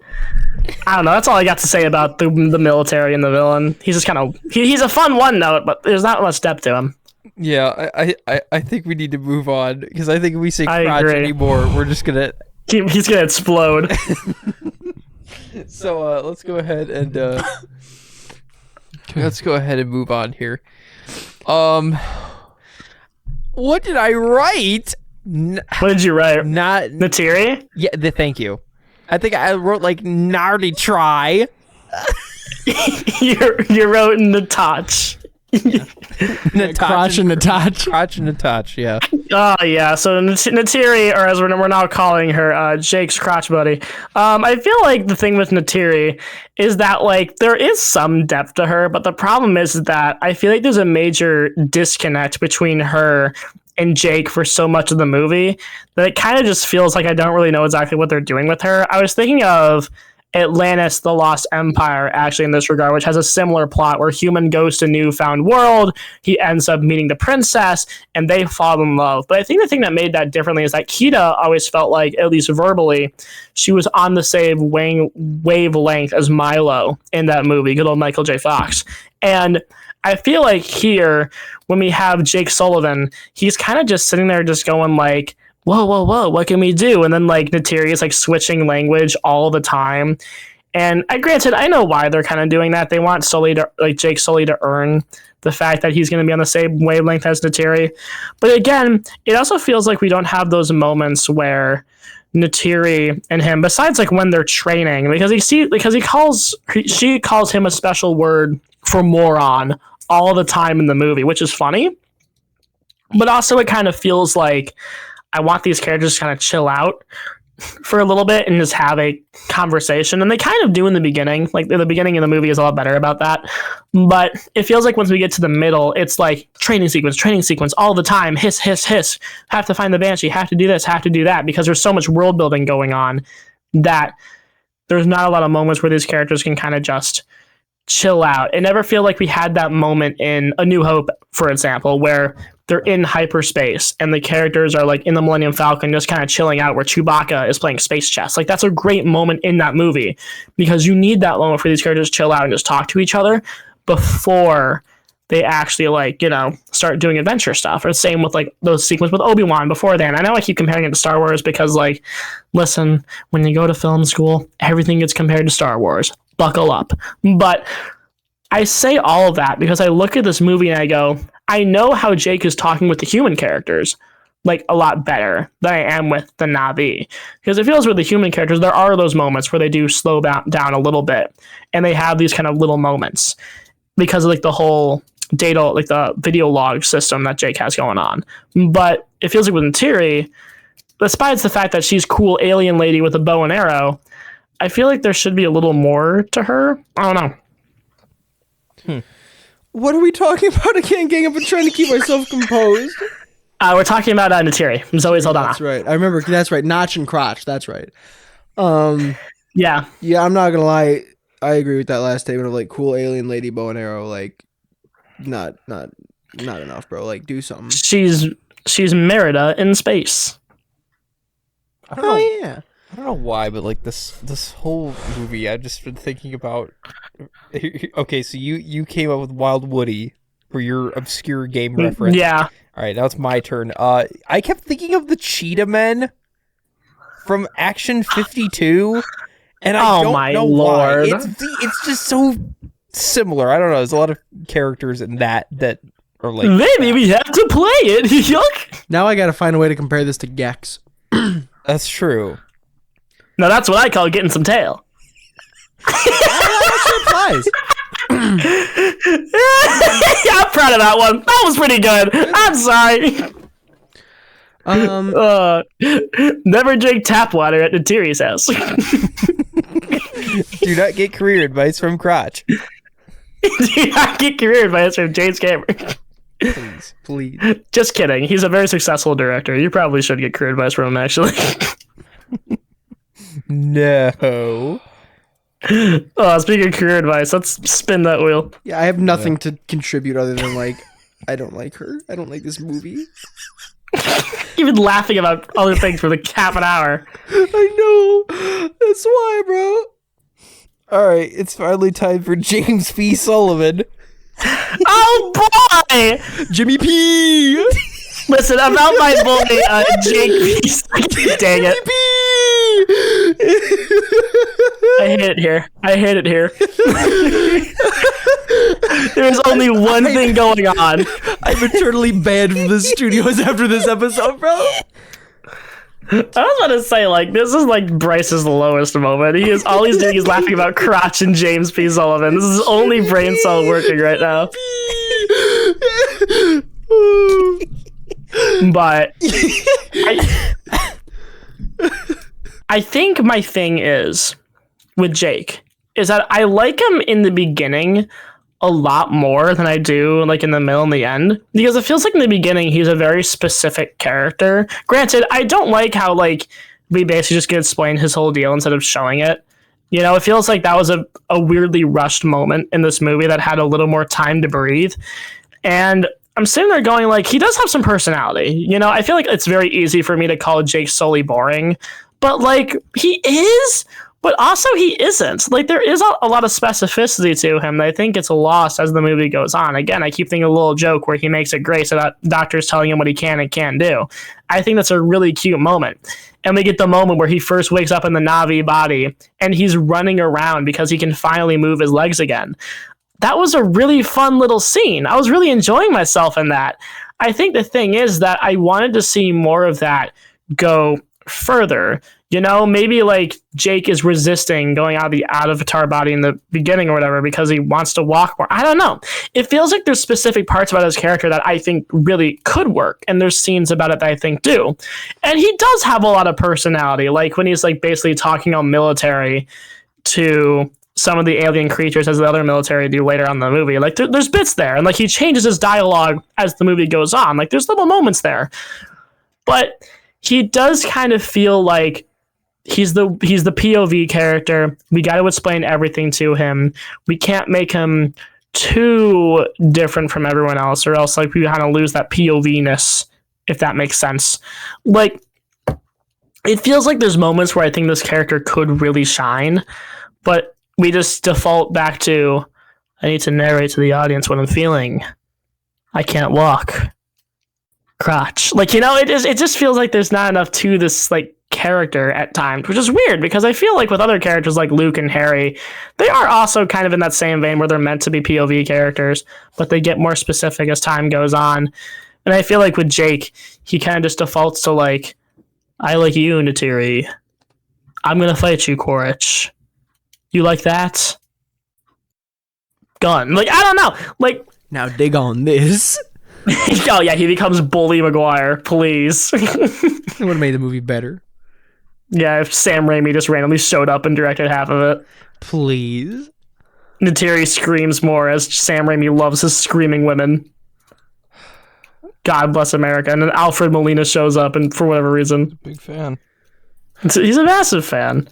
I don't know. That's all I got to say about the military and the villain. He's just kind of he's a fun one note, but there's not much depth to him. Yeah, I think we need to move on, because I think if we say Crotch anymore, we're just gonna he's gonna explode. So let's go ahead and move on here. What did I write? What did you write? Not Natiri? Yeah, thank you. I think I wrote like gnarly try. you wrote Natach. Crotch and Natach. Crotch and Natach, yeah. Oh, yeah. So Natiri, or as we're now calling her, Jake's crotch buddy. I feel like the thing with Natiri is that, like, there is some depth to her, but the problem is that I feel like there's a major disconnect between her and Jake for so much of the movie that it kind of just feels like I don't really know exactly what they're doing with her. I was thinking of Atlantis, The Lost Empire, actually, in this regard, which has a similar plot where human goes to newfound world, he ends up meeting the princess, and they fall in love. But I think the thing that made that differently is that Kita always felt like, at least verbally, she was on the same wavelength as Milo in that movie, good old Michael J. Fox. And I feel like here, when we have Jake Sullivan, he's kind of just sitting there just going like, whoa, what can we do? And then like Natiri is like switching language all the time. And granted, I know why they're kind of doing that. They want Jake Sully to earn the fact that he's going to be on the same wavelength as Natiri. But again, it also feels like we don't have those moments where Neytiri and him, besides like when they're training, because she calls him a special word for moron all the time in the movie, which is funny. But also it kind of feels like I want these characters to kind of chill out for a little bit and just have a conversation. And they kind of do in the beginning. Like the beginning of the movie is a lot better about that. But it feels like once we get to the middle, it's like training sequence all the time. Hiss, hiss, hiss. Have to find the Banshee. Have to do this. Have to do that. Because there's so much world building going on that there's not a lot of moments where these characters can kind of just chill out. It never feel like we had that moment in A New Hope, for example, where they're in hyperspace and the characters are like in the Millennium Falcon just kind of chilling out where Chewbacca is playing space chess. Like that's a great moment in that movie because you need that moment for these characters to chill out and just talk to each other before they actually like, you know, start doing adventure stuff. Or same with like those sequences with Obi-Wan before then. I know I keep comparing it to Star Wars because like, listen, when you go to film school, everything gets compared to Star Wars. Buckle up. But I say all of that because I look at this movie and I go, I know how Jake is talking with the human characters like a lot better than I am with the Na'vi. Because it feels with the human characters, there are those moments where they do slow down a little bit and they have these kind of little moments because of like the whole data, like the video log system that Jake has going on. But it feels like with Neytiri, despite the fact that she's cool alien lady with a bow and arrow, I feel like there should be a little more to her. I don't know. What are we talking about again, gang? I've been trying to keep myself composed. We're talking about Neytiri. Zoe Saldana. That's right. I remember. That's right. Notch and crotch. That's right. Yeah. Yeah, I'm not gonna lie. I agree with that last statement of like cool alien lady bow and arrow. Like, not enough, bro. Like, do something. She's Merida in space. I don't know. Yeah. I don't know why, but like this whole movie, I've just been thinking about. Okay, so you came up with Wild Woody for your obscure game reference. Yeah. All right, now it's my turn. I kept thinking of the Cheetah Men from Action 52, and I don't know why. It's just so similar. I don't know. There's a lot of characters in that are like. Maybe we have to play it. Yuck. Now I got to find a way to compare this to Gex. That's true. Now that's what I call getting some tail. That I'm proud of that one. That was pretty good. I'm sorry. Never drink tap water at Neytiri's house. Do not get career advice from Crotch. Do not get career advice from James Cameron. Please. Just kidding. He's a very successful director. You probably should get career advice from him, actually. No. Oh, speaking of career advice, let's spin that wheel. Yeah, I have nothing to contribute other than like, I don't like her. I don't like this movie. You've been laughing about other things for like half an hour. I know. That's why, bro. All right, it's finally time for James P. Sullivan. Oh boy, Jimmy P. Listen, about my boy Jake P. Dang it. I hate it here. There's only one thing going on. I'm eternally banned from the studios after this episode, bro. I was about to say, like, this is like Brice's lowest moment. All he's doing is laughing about Crotch and James P. Sullivan. This is his only brain cell working right now. But I think my thing is with Jake is that I like him in the beginning a lot more than I do like in the middle and the end, because it feels like in the beginning he's a very specific character. Granted, I don't like how like we basically just get explained his whole deal instead of showing it. You know, it feels like that was a weirdly rushed moment in this movie that had a little more time to breathe. And I'm sitting there going like, he does have some personality. You know, I feel like it's very easy for me to call Jake Sully boring, but like he is, but also he isn't. Like there is a lot of specificity to him that I think gets lost as the movie goes on. Again, I keep thinking a little joke where he makes it great so that doctor's telling him what he can and can't do. I think that's a really cute moment. And we get the moment where he first wakes up in the Na'vi body and he's running around because he can finally move his legs again. That was a really fun little scene. I was really enjoying myself in that. I think the thing is that I wanted to see more of that go further. maybe like Jake is resisting going out of the avatar body in the beginning or whatever because he wants to walk more. I don't know. It feels like there's specific parts about his character that I think really could work, and there's scenes about it that I think do. And he does have a lot of personality, like when he's like basically talking on military to some of the alien creatures as the other military do later on in the movie. Like there's bits there, and like he changes his dialogue as the movie goes on. Like there's little moments there, but he does kind of feel like he's the POV character. We got to explain everything to him. We can't make him too different from everyone else, or else like we kind of lose that POV-ness, if that makes sense. Like it feels like there's moments where I think this character could really shine, but we just default back to I need to narrate to the audience what I'm feeling. I can't walk. Crotch. Like, it just feels like there's not enough to this like character at times, which is weird because I feel like with other characters like Luke and Harry, they are also kind of in that same vein where they're meant to be POV characters, but they get more specific as time goes on. And I feel like with Jake, he kind of just defaults to like, I like you, Natiri. I'm gonna fight you, Quaritch. You like that? Gun. Like, I don't know. Like, now dig on this. Oh yeah, he becomes Bully Maguire, please. It would have made the movie better. Yeah, if Sam Raimi just randomly showed up and directed half of it. Please. Natiri screams more as Sam Raimi loves his screaming women. God bless America. And then Alfred Molina shows up, and for whatever reason. Big fan. He's a massive fan.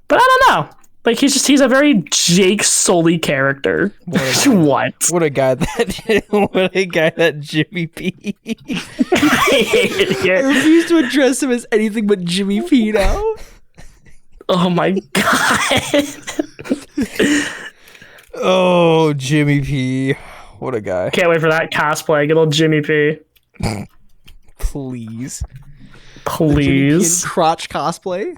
But I don't know. Like, he's a very Jake Sully character. What? What a guy that Jimmy P. I refuse to address him as anything but Jimmy P now. Oh my god. Oh, Jimmy P. What a guy. Can't wait for that cosplay. Good old Jimmy P. Please. Please. Jimmy P crotch cosplay?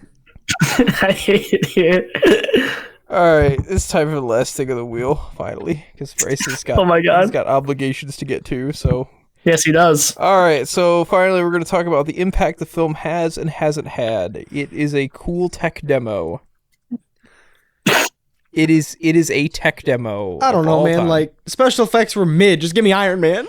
I hate it. Alright, it's time for the last thing of the wheel, finally. Because Brice has got, oh my God. He's got obligations to get to, so... Yes, he does. Alright, so finally we're going to talk about the impact the film has and hasn't had. It is a cool tech demo. It is a tech demo. I don't know, man. Time. Like, special effects were mid. Just give me Iron Man.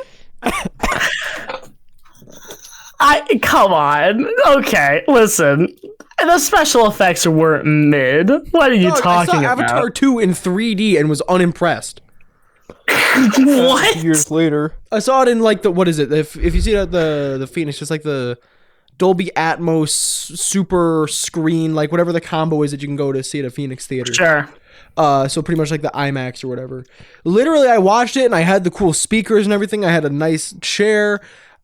Come on. Okay, listen. The special effects weren't mid. What are you talking about? I saw Avatar 2 in 3D and was unimpressed. What? Years later. I saw it in like the, what is it? If you see it at the Phoenix, just like the Dolby Atmos super screen, like whatever the combo is that you can go to see at a Phoenix theater. Sure. So pretty much like the IMAX or whatever. Literally, I watched it and I had the cool speakers and everything. I had a nice chair.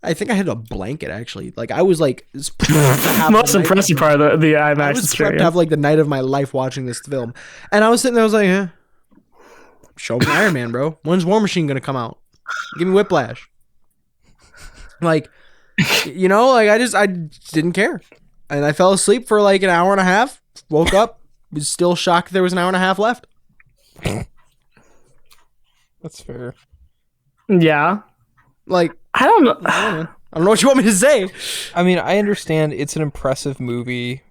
I think I had a blanket actually. Like I was like most impressive part of the IMAX I was experience. prepped to have like the night of my life watching this film, and I was sitting there. I was like, eh, show me Iron Man, bro. When's War Machine gonna come out? Give me Whiplash. Like, like I didn't care, and I fell asleep for like an hour and a half. Woke up, was still shocked there was an hour and a half left. That's fair. Yeah. Like, I don't know. I don't know what you want me to say. I mean, I understand it's an impressive movie,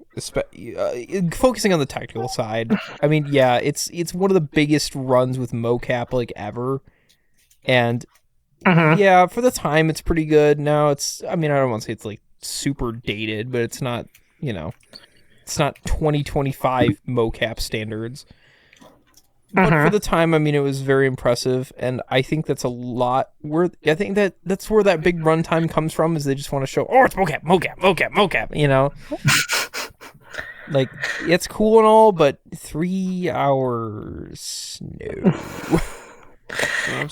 focusing on the technical side. I mean, yeah, it's one of the biggest runs with mocap like ever, and yeah, for the time, it's pretty good. Now it's, I mean, I don't want to say it's like super dated, but it's not, it's not 2025 mocap standards. But for the time, I mean, it was very impressive, and I think that's a lot where I think that's where that big runtime comes from, is they just want to show, oh, it's mocap, like, it's cool and all, but 3 hours, no.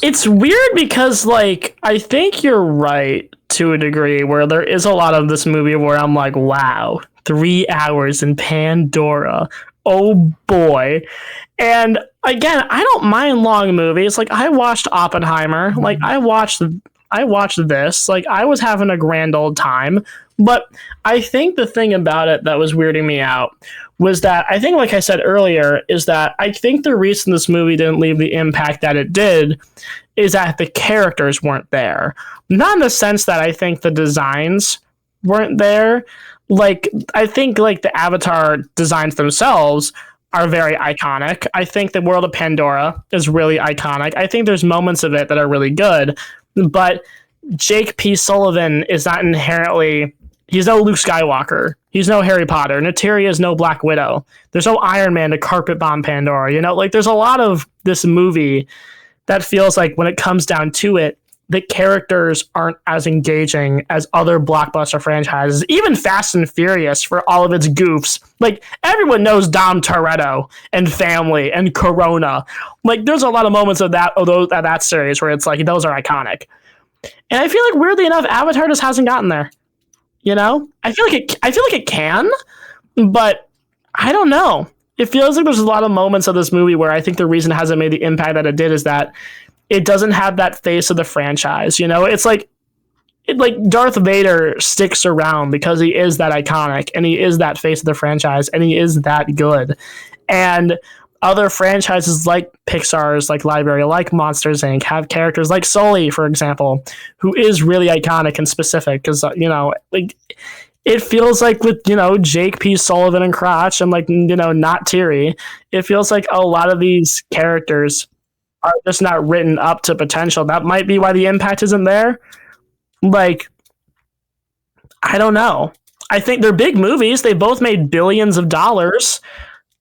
It's weird because, like, I think you're right to a degree where there is a lot of this movie where I'm like, wow, 3 hours in Pandora. Oh boy. And again, I don't mind long movies. Like, I watched Oppenheimer. Like, I watched this. Like, I was having a grand old time. But I think the thing about it that was weirding me out was that, I think, like I said earlier, is that I think the reason this movie didn't leave the impact that it did is that the characters weren't there. Not in the sense that I think the designs weren't there. like, I think like the Avatar designs themselves are very iconic. I think the world of Pandora is really iconic. I think there's moments of it that are really good, but Jake P. Sullivan is not inherently, he's no Luke Skywalker. He's no Harry Potter. Neytiri is no Black Widow. There's no Iron Man to carpet bomb Pandora. You know, like there's a lot of this movie that feels like when it comes down to it, the characters aren't as engaging as other blockbuster franchises. Even Fast and Furious, for all of its goofs, like everyone knows Dom Toretto and family and Corona. Like there's a lot of moments of that series where it's like those are iconic. And I feel like weirdly enough, Avatar just hasn't gotten there. You know, I feel like it can, but I don't know. It feels like there's a lot of moments of this movie where I think the reason it hasn't made the impact that it did is that it doesn't have that face of the franchise. You know, it's like Darth Vader sticks around because he is that iconic and he is that face of the franchise and he is that good. And other franchises like Pixar's, like Library, like Monsters Inc. have characters like Sully, for example, who is really iconic and specific because, you know, like it feels like with, you know, Jake P. Sullivan and Crotch and like, you know, not Thierry, it feels like a lot of these characters are just not written up to potential. That might be why the impact isn't there. Like, I don't know. I think they're big movies. They both made billions of dollars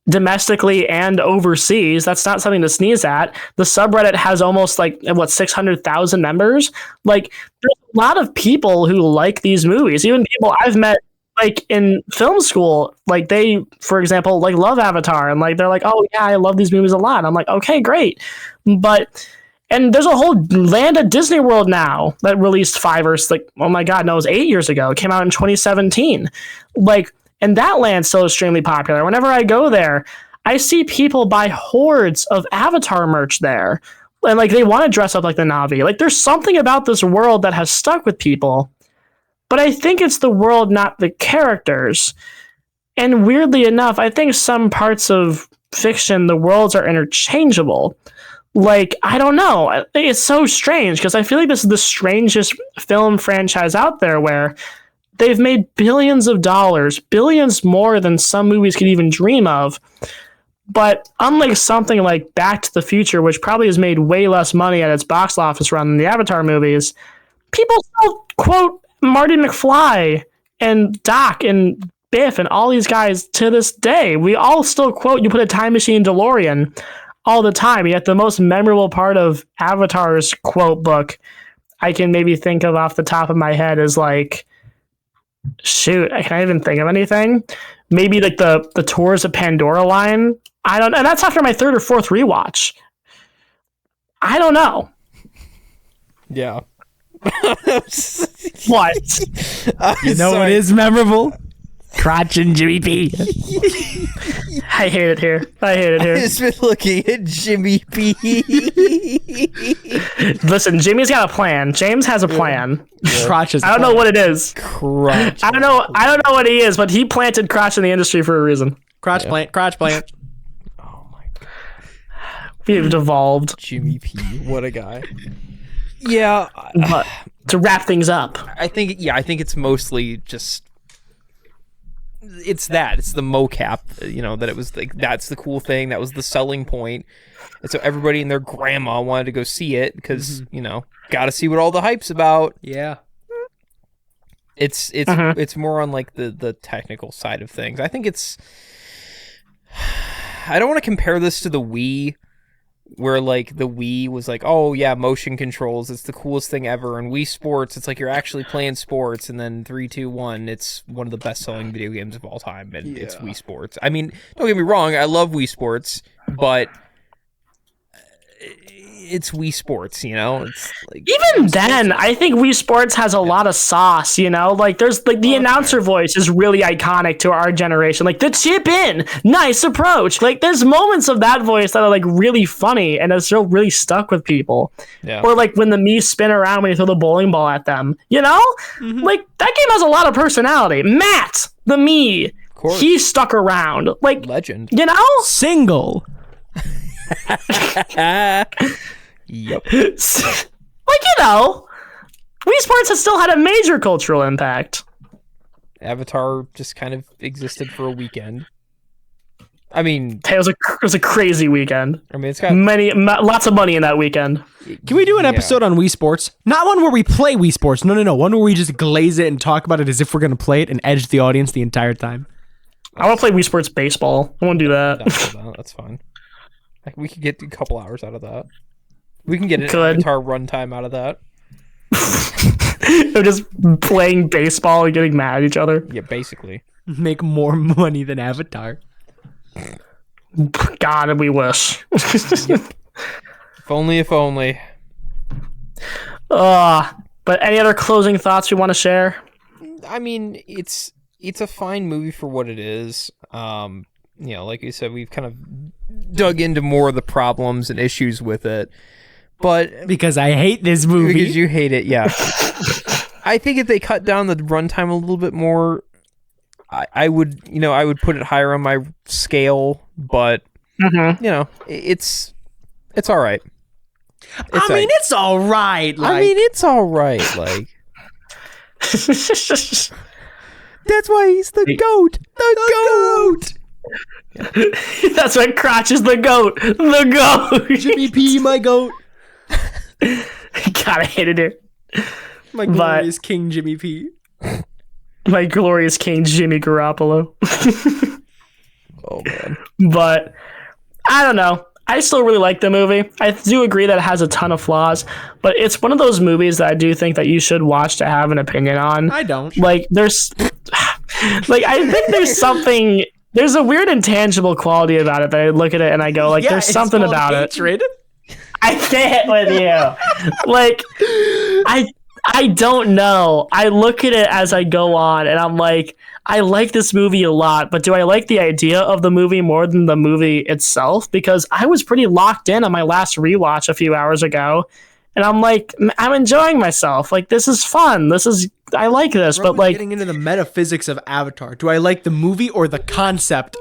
domestically and overseas. That's not something to sneeze at. The subreddit has almost like 600,000 members. Like there's a lot of people who like these movies. Even people I've met like in film school, like they, for example, like love Avatar and like they're like, oh yeah, I love these movies a lot. I'm like, okay, great. And there's a whole land at Disney World now that released 5 or like, oh my God, no, it was 8 years ago. It came out in 2017. Like, and that land's still extremely popular. Whenever I go there, I see people buy hordes of Avatar merch there. And like they want to dress up like the Na'vi. Like there's something about this world that has stuck with people. But I think it's the world, not the characters. And weirdly enough, I think some parts of fiction, the worlds are interchangeable. Like, I don't know. It's so strange because I feel like this is the strangest film franchise out there where they've made billions of dollars, billions more than some movies could even dream of. But unlike something like Back to the Future, which probably has made way less money at its box office run than the Avatar movies, people still quote Marty McFly and Doc and Biff and all these guys to this day. We all still quote, you put a time machine DeLorean all the time. Yet the most memorable part of Avatar's quote book I can maybe think of off the top of my head is like, shoot, I can't even think of anything. Maybe like the Tours of Pandora line. I don't, and that's after my 3rd or 4th rewatch. I don't know. Yeah. What? You know what is memorable? Crotch and Jimmy P. I hate it here. I've just been looking at Jimmy P. Listen, Jimmy's got a plan. James has a plan. Yeah. Crotch is I don't know what it is. Crotch. I don't know what he is, but he planted crotch in the industry for a reason. Crotch plant. Oh my God. We've devolved. Jimmy P. What a guy. Yeah. But to wrap things up, I think it's mostly just it's the mocap, you know, that it was like that's the cool thing, that was the selling point. And so everybody and their grandma wanted to go see it because, you know, got to see what all the hype's about. Yeah. It's more on like the technical side of things. I think I don't want to compare this to the Wii, where like the Wii was like, oh yeah, motion controls, it's the coolest thing ever, and Wii Sports, it's like you're actually playing sports, and then 3, 2, 1, it's one of the best selling video games of all time, and it's Wii Sports. I mean, don't get me wrong, I love Wii Sports, but it's Wii Sports, you know? It's like even then, I think Wii Sports has a lot of sauce, you know? Like there's like the announcer voice is really iconic to our generation. Like the chip in, nice approach. Like there's moments of that voice that are like really funny and it's still really stuck with people. Yeah. Or like when the Mii spin around when you throw the bowling ball at them, you know? Like that game has a lot of personality. Matt, the Mii, he stuck around. Like legend. You know? Single. Yep. Like, you know, Wii Sports has still had a major cultural impact. Avatar just kind of existed for a weekend. I mean, Hey, it was a crazy weekend. I mean, it's got lots of money in that weekend. Can we do an episode on Wii Sports? Not one where we play Wii Sports. No. One where we just glaze it and talk about it as if we're going to play it and edge the audience the entire time. I want to play Wii Sports baseball. I want to do that. That's fine. We could get a couple hours out of that. We can get an Good. Avatar runtime out of that. They're just playing baseball and getting mad at each other. Yeah, basically. Make more money than Avatar. God, we wish. If only. But any other closing thoughts you want to share? I mean, it's a fine movie for what it is. Like you said, we've kind of dug into more of the problems and issues with it. But because I hate this movie. Because you hate it, yeah. I think if they cut down the runtime a little bit more, I would put it higher on my scale, but it's all right. It's all right. It's all right. Like that's why he's the goat. The goat. That's why Crotch is the goat. The goat. Jimmy P, my goat. God, I hated it. My glorious King Jimmy P. My glorious King Jimmy Garoppolo. Oh man. But I don't know. I still really like the movie. I do agree that it has a ton of flaws, but it's one of those movies that I do think that you should watch to have an opinion on. I don't. Like there's I think there's a weird intangible quality about it that I look at it and I go there's something about hatred. it. I can't with you. Like I don't know. I look at it as I go on and I'm like, I like this movie a lot, but do I like the idea of the movie more than the movie itself? Because I was pretty locked in on my last rewatch a few hours ago. And I'm like, I'm enjoying myself. Like, this is fun. I like this, Bro, but like getting into the metaphysics of Avatar. Do I like the movie or the concept?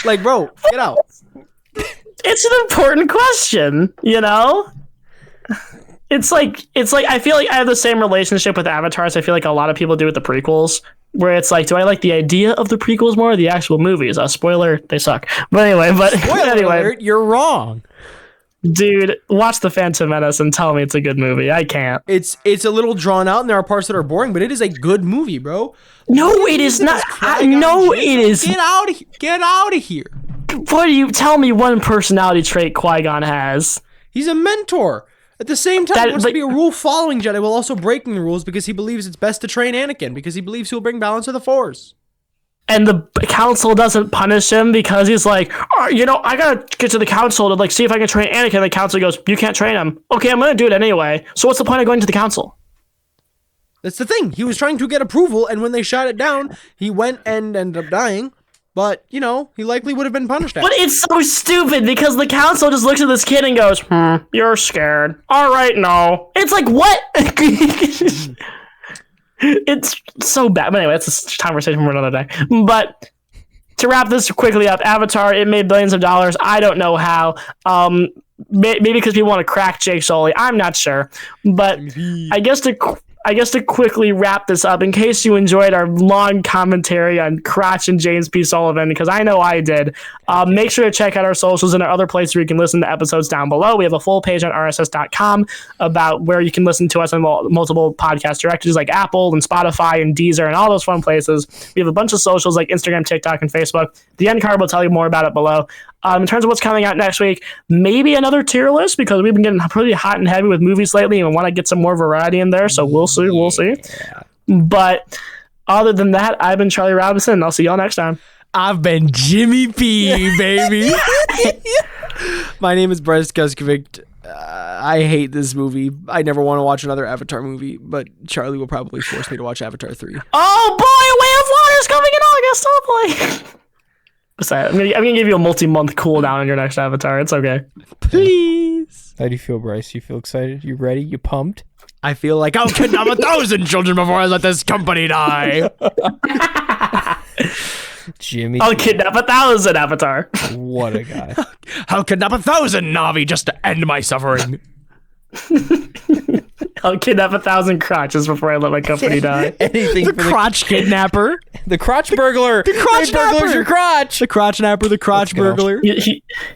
Like, bro, get out. It's an important question, you know? It's like I feel like I have the same relationship with Avatar as I feel like a lot of people do with the prequels, where it's like, do I like the idea of the prequels more or the actual movies? Spoiler, they suck. But anyway, Alert, you're wrong. Dude, watch The Phantom Menace and tell me it's a good movie. I can't. It's a little drawn out and there are parts that are boring, but it is a good movie, bro. No, it is not. No, it is. Get out of here. What do you tell me one personality trait Qui-Gon has? He's a mentor. At the same time, he wants to be a rule-following Jedi while also breaking the rules because he believes it's best to train Anakin, because he believes he'll bring balance to the Force. And the council doesn't punish him because he's like, I gotta get to the council to see if I can train Anakin. The council goes, you can't train him. Okay, I'm gonna do it anyway. So what's the point of going to the council? That's the thing. He was trying to get approval, and when they shot it down, he went and ended up dying. But, he likely would have been punished. But it's so stupid because the council just looks at this kid and goes, you're scared. All right, no. It's like, what? It's so bad. But anyway, that's a conversation for another day. But to wrap this quickly up, Avatar, it made billions of dollars. I don't know how. Maybe because people want to crack Jake Sully. I'm not sure. But I guess to quickly wrap this up, in case you enjoyed our long commentary on Crotch and James P. Sullivan, because I know I did, make sure to check out our socials and our other places where you can listen to episodes down below. We have a full page on rss.com about where you can listen to us on multiple podcast directories like Apple and Spotify and Deezer and all those fun places. We have a bunch of socials like Instagram, TikTok, and Facebook. The end card will tell you more about it below. In terms of what's coming out next week, maybe another tier list because we've been getting pretty hot and heavy with movies lately and we want to get some more variety in there. So we'll see. Yeah. But other than that, I've been Charlie Robison and I'll see y'all next time. I've been Jimmy P, baby. My name is Brice Guskovict. I hate this movie. I never want to watch another Avatar movie, but Charlie will probably force me to watch Avatar 3. Oh boy, Way of Water's coming in August. Oh boy. I'm gonna give you a multi-month cooldown on your next Avatar. It's okay. Please. How do you feel, Brice? You feel excited? You ready? You pumped? I feel like I'll kidnap 1,000 children before I let this company die. Jimmy. I'll kidnap 1,000 Avatar. What a guy. I'll kidnap 1,000 Na'vi just to end my suffering. I'll kidnap 1,000 crotches before I let my company die. Anything The for crotch kidnapper. the crotch burglar. The crotch They burglars napper. your crotch. The crotch napper, the crotch Let's go. burglar.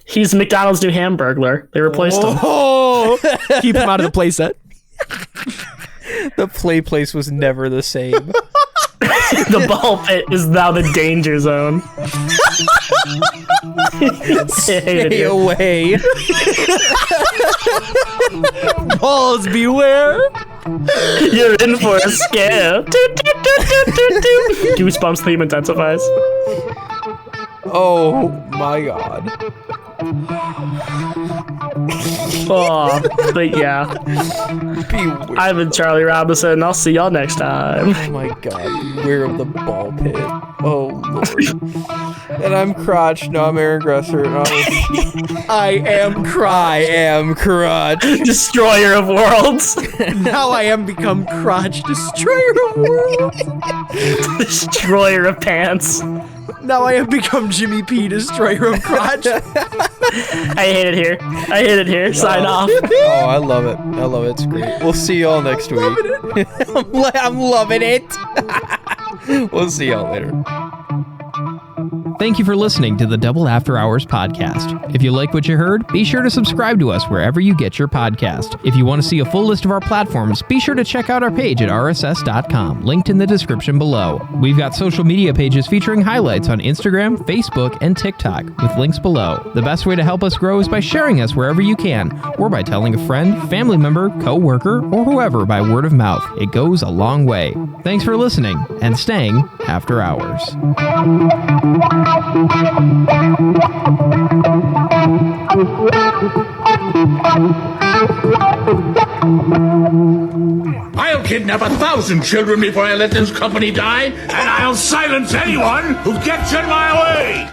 He's McDonald's new Hamburglar. They replaced him. Oh, keep him out of the playset. The play place was never the same. The ball pit is now the danger zone. Stay away. Balls beware. You're in for a scare. Goosebumps theme intensifies. Oh my god. Oh, but yeah. Beware. I've been Charlie Robison. I'll see y'all next time. Oh my god. Beware of the ball pit. Oh lord. And I'm Crotch. No, I'm Aaron Gresser. And I am I crotch. am Crotch. Destroyer of worlds. Now I am become crotch. Destroyer of worlds. Destroyer of pants. Now I have become Jimmy P. Destroyer of crotch. I hate it here. I hate it here. Sign off. Oh, I love it. I love it. It's great. We'll see y'all next week. I'm loving it. We'll see y'all later. Thank you for listening to the Double After Hours podcast. If you like what you heard, be sure to subscribe to us wherever you get your podcast. If you want to see a full list of our platforms, be sure to check out our page at rss.com, linked in the description below. We've got social media pages featuring highlights on Instagram, Facebook, and TikTok, with links below. The best way to help us grow is by sharing us wherever you can, or by telling a friend, family member, co-worker, or whoever by word of mouth. It goes a long way. Thanks for listening and staying after hours. I'll kidnap 1,000 children before I let this company die, and I'll silence anyone who gets in my way!